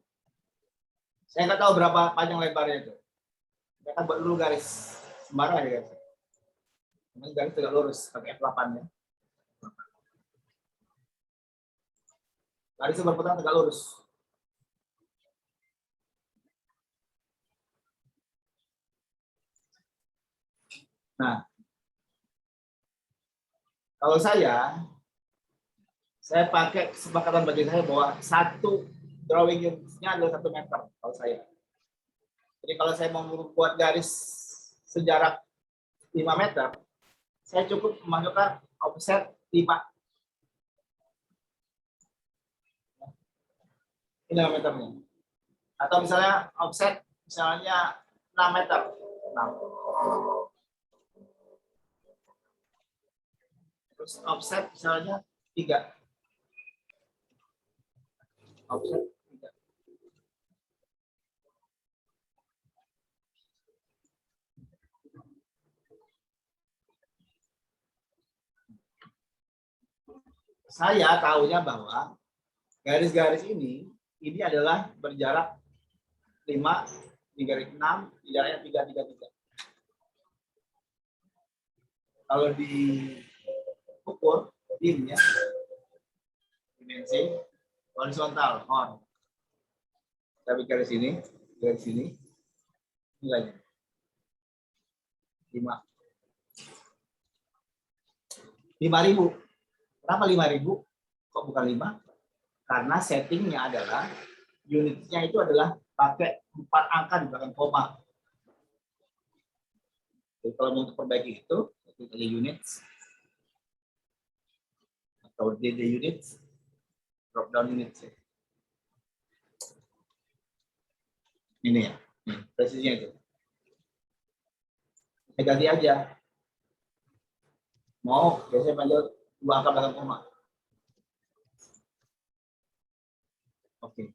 Saya nggak tahu berapa panjang lebarnya itu. Saya akan buat dulu garis sembarang aja guys. Ini garis tegak lurus pakai F8 ya. Garis berputar tegak lurus. Nah, kalau saya pakai kesepakatan bagi saya bahwa satu drawing unitnya adalah 1 meter kalau saya. Jadi kalau saya mau membuat garis sejarak 5 meter, saya cukup memasukkan offset 5. Ini meternya. Atau misalnya offset misalnya 6 meter. 6. Terus offset misalnya 3. Offset 3. Saya tahunya bahwa garis-garis ini adalah berjarak 5, di garis 6, di jaraknya 3, 3, 3. Kalau diukur, dim ya, dimensi horizontal, on. Tapi garis ini, nilainya 5. 5.000. Kenapa 5.000? Kok bukan 5? Karena settingnya adalah unitnya itu adalah pakai 4 angka di belakang koma. Jadi kalau mau perbaiki itu, kita units atau DD units, drop down units. Ini ya, presisinya itu. Saya ganti aja. Mau, biasanya panggil 2 angka belakang koma. Oke.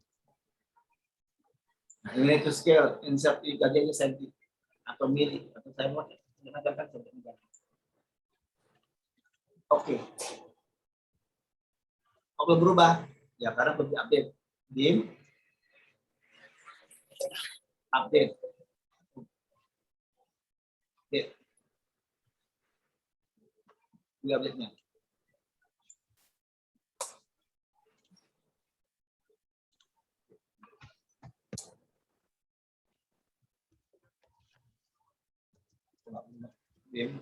Nah, ini to scale, insert di gajinya senti atau mili atau saya mau mengatakan senti. Oke. Kok belum berubah? Ya karena belum diupdate. Dim update. Update. Ini update-nya. Dim.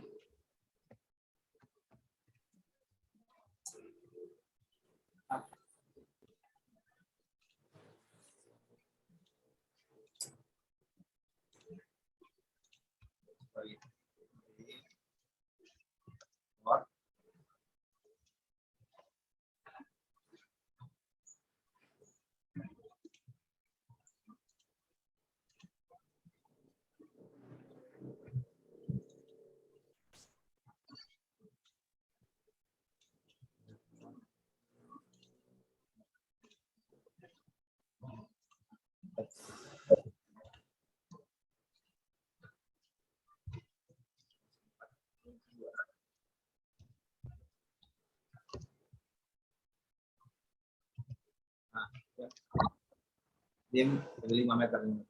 Dim jadi 5 meter ini.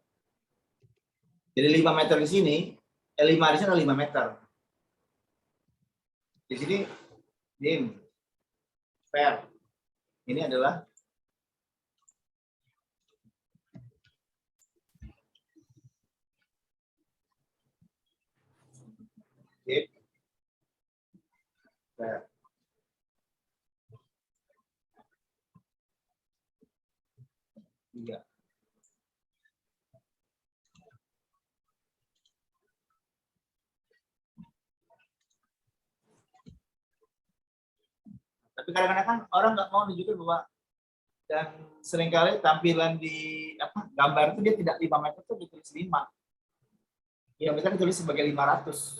Jadi 5 meter di sini, 5 di sini adalah 5 meter. Di sini dim fair. Ini adalah dim fair. Iya. Tapi kadang-kadang kan orang nggak mau nunjukin bahwa dan seringkali tampilan di gambar itu dia tidak 5 meter itu ditulis 5. Ya mereka ditulis sebagai 500.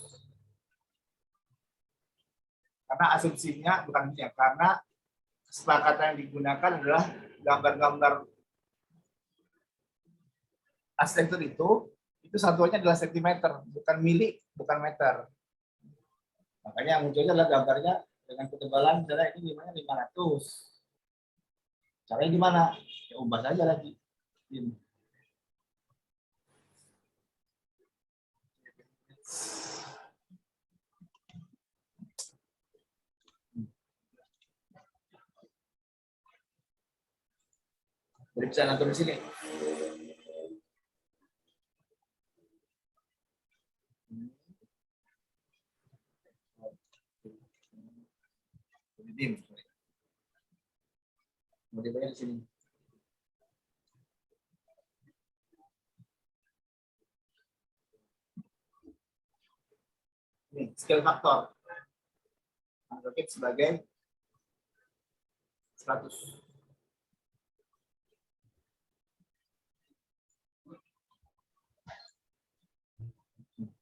Karena asumsinya bukan ya, karena kesepakatan yang digunakan adalah gambar-gambar arsitektur itu satuannya adalah sentimeter, bukan mili, bukan meter. Makanya yang munculnya adalah gambarnya dengan ketebalan misalnya ini 500. Caranya gimana? Ya ubah saja lagi. Jadi bisa nanti di sini. Dim. Mau dibayar di sini. Ini scale factor. masukin sebagai 100.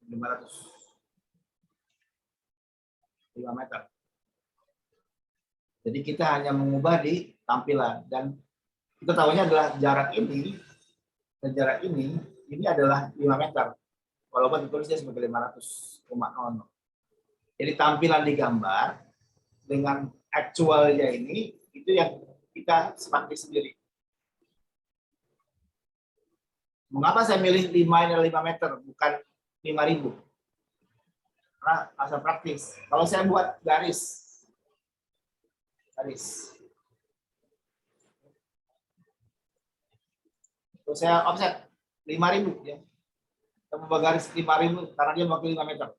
Lima 5 meter. Jadi kita hanya mengubah di tampilan dan kita tahunya adalah jarak ini dan jarak ini adalah 5 meter. Walaupun ditulisnya sebagai 500,00. Jadi tampilan di gambar dengan aktualnya ini itu yang kita sepakati sendiri. Mengapa saya milih 5 meter bukan 5.000? Karena asal praktis. Kalau saya buat garis. Terus saya offset 5.000 ya. Saya buat garis 5.000 karena dia mewakili 5 meter.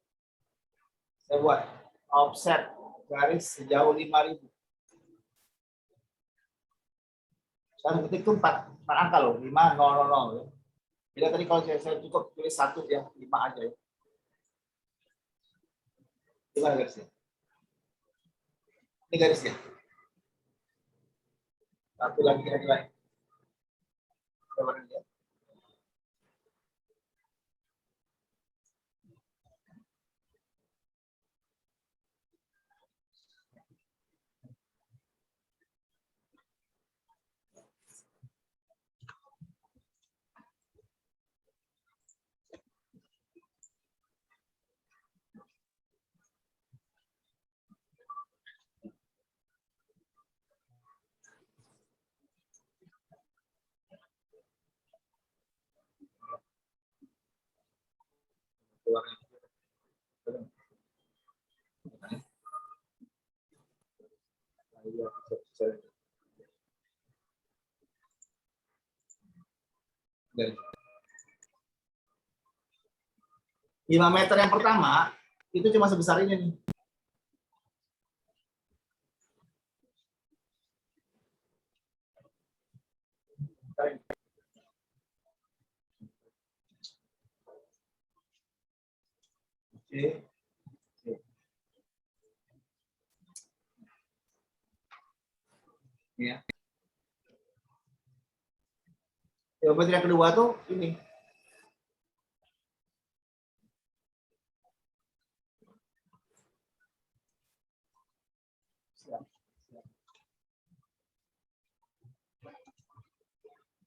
Saya buat offset garis sejauh 5.000. Saya ketik itu 4 angka loh, 5000 ya. Jadi tadi kalau saya cukup tulis 1 ya, 5 aja ya. Gimana garisnya? Ini garisnya. Satu lagi kira-kira. Coba lihat. Dari 5 meter yang pertama itu cuma sebesar ini nih. Oke. Ya. Meter yang kedua tuh ini.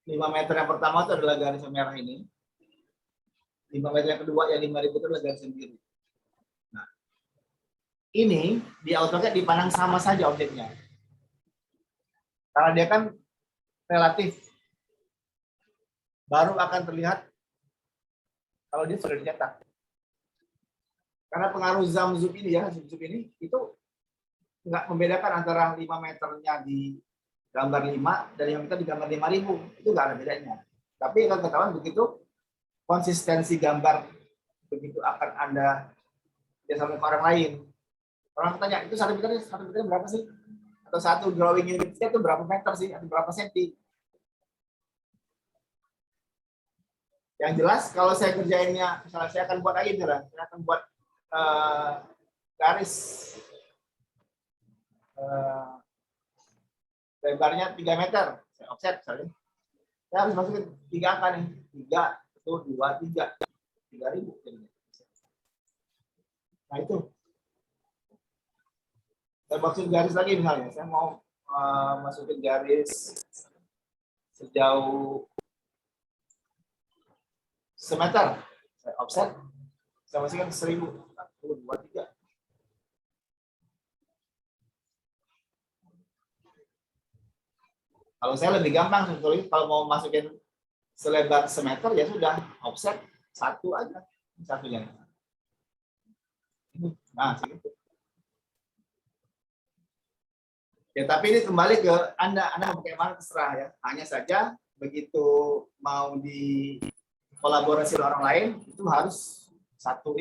Lima meter yang pertama itu adalah garis merah ini. 5 meter yang kedua yang 5.000 itu adalah garis biru. Nah, ini di AutoCAD dipandang sama saja objeknya. Karena dia kan relatif. Baru akan terlihat kalau dia sudah dicetak. Karena pengaruh zoom ini ya, zoom ini itu nggak membedakan antara 5 meternya di gambar 5 dan yang kita di gambar 5.000. Itu nggak ada bedanya. Tapi akan ketahuan begitu konsistensi gambar begitu akan Anda sama orang lain. Orang tanya, itu satu meter berapa sih? Atau satu drawing unitnya itu berapa meter sih? Atau berapa senti? Yang jelas kalau saya kerjainnya, misalnya saya akan buat lagi, saya akan buat garis lebarnya 3 meter. Saya offset, misalnya. Saya harus masukin 3 angka nih. 3, 1, 2, 3. 3.000. Nah itu. Saya masukin garis lagi misalnya. Saya mau masukin garis sejauh semeter. Saya offset. Saya masukkan 1.000. 1, 2, 3. Kalau saya lebih gampang sebetulnya kalau mau masukin selebar semeter ya sudah offset 1 aja, satunya. Nah, segitu. Ya, tapi ini kembali ke Anda mau pakai mana terserah ya. Hanya saja begitu mau di kolaborasi dengan orang lain itu harus satu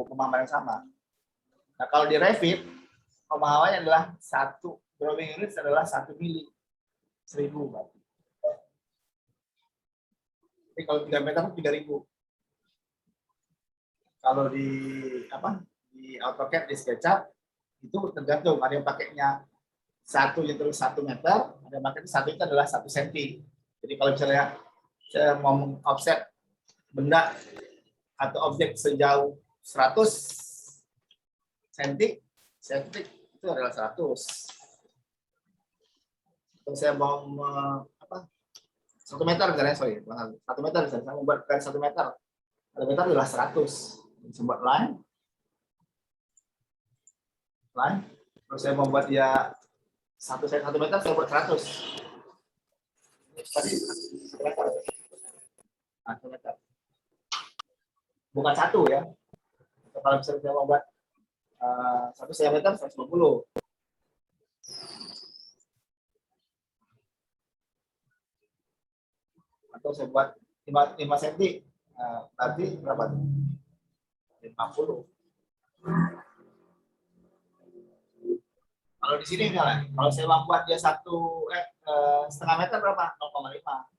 pemahaman yang sama. Nah, kalau di Revit pemahamannya adalah satu drawing unit adalah 1 mili 1.000 berarti. Jadi kalau 3 meter 3.000. Kalau di AutoCAD di SketchUp itu tergantung, ada yang pakainya satu yang terus 1 meter, ada yang pakainya satu itu adalah 1 senti. Jadi kalau misalnya saya mau offset benda atau objek sejauh 100 senti, saya ketik itu adalah 100. Kalau saya mau 1 meter misalnya, 1 meter misalnya, saya membuatkan 1 meter. 1 meter adalah 100. Saya buat line. Kalau saya membuat dia 1 meter, saya buat 100. Tadi 1 meter. 1 meter. Bukan 1 ya. Kalau misalnya saya membuat 1 cm 150. Atau saya buat 5 cm. Berarti berapa? 50. Kalau di sini misalnya, kalau saya membuat dia 1,5 meter berapa? 0,5.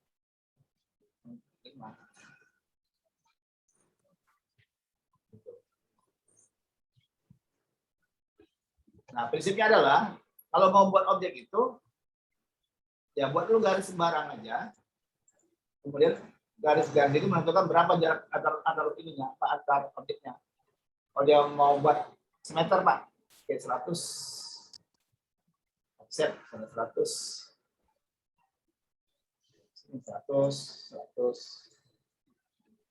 Nah, prinsipnya adalah kalau mau buat objek itu, ya buat dulu garis sembarang aja. Kemudian garis-garis itu menentukan berapa jarak antar ininya, antar objeknya. Kalau dia mau buat semeter, Pak, oke 100. Offset 100. 100.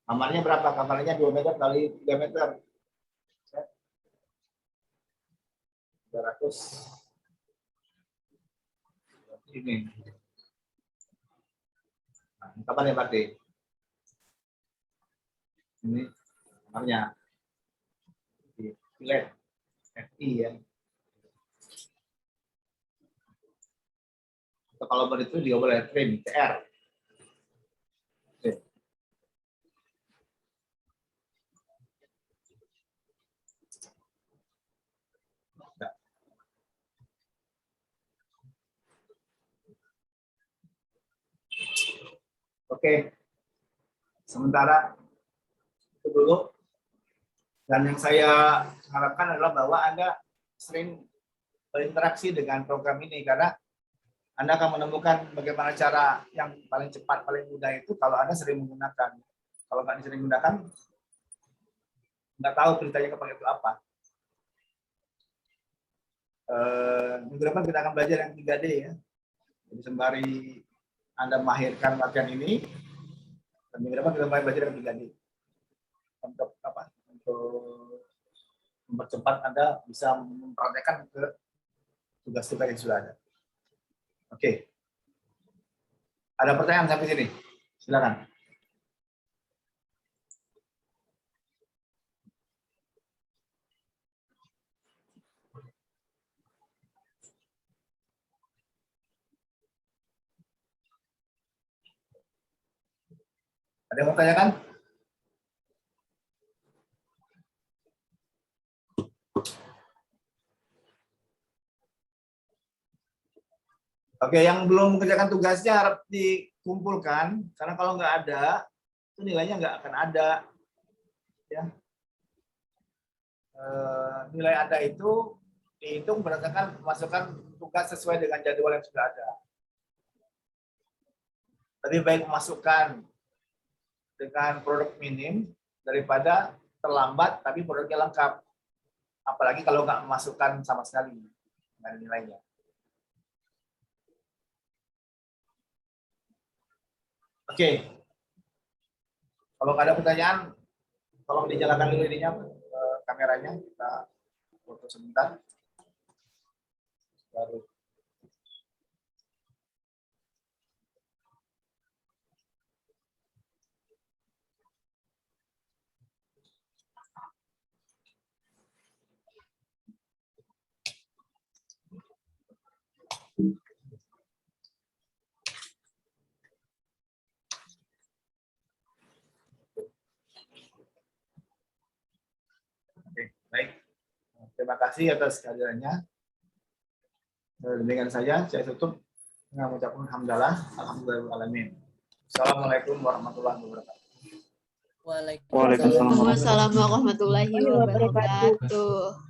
Kamarnya berapa? Kamarnya 2 meter kali 3 meter. 300. Ini. Nah, kamarnya berarti. Ini kamarnya. Pilih FI ya. Atau kalau begitu juga boleh trim TR. Oke, sementara itu dulu. Dan yang saya harapkan adalah bahwa Anda sering berinteraksi dengan program ini, karena Anda akan menemukan bagaimana cara yang paling cepat, paling mudah itu kalau Anda sering menggunakan. Kalau nggak sering menggunakan, nggak tahu ceritanya kepake itu apa. Minggu depan kita akan belajar yang 3D ya. Jadi sembari Anda mahirkan latihan ini, dan minggu depan kita mulai belajar yang 3D. Untuk apa? Untuk mempercepat Anda bisa mempraktekkan ke tugas-tugas yang sudah ada. Oke. Ada pertanyaan sampai sini? Silakan. Ada yang mau tanyakan? Oke, yang belum mengerjakan tugasnya harap dikumpulkan, karena kalau nggak ada, itu nilainya nggak akan ada. Ya. Nilai Anda itu dihitung berdasarkan memasukkan tugas sesuai dengan jadwal yang sudah ada. Lebih baik memasukkan dengan produk minim daripada terlambat tapi produknya lengkap. Apalagi kalau nggak memasukkan sama sekali dengan nilainya. Oke. Kalau nggak ada pertanyaan, tolong dinyalakan dulu ininya, kameranya. Kita foto sebentar. Baru. Oke, baik. Terima kasih atas kehadirannya. Dengan saya tutup dengan mengucapkan hamdalah, alhamdulillahirobbilalamin. Assalamualaikum warahmatullahi wabarakatuh. Waalaikumsalam warahmatullahi wabarakatuh.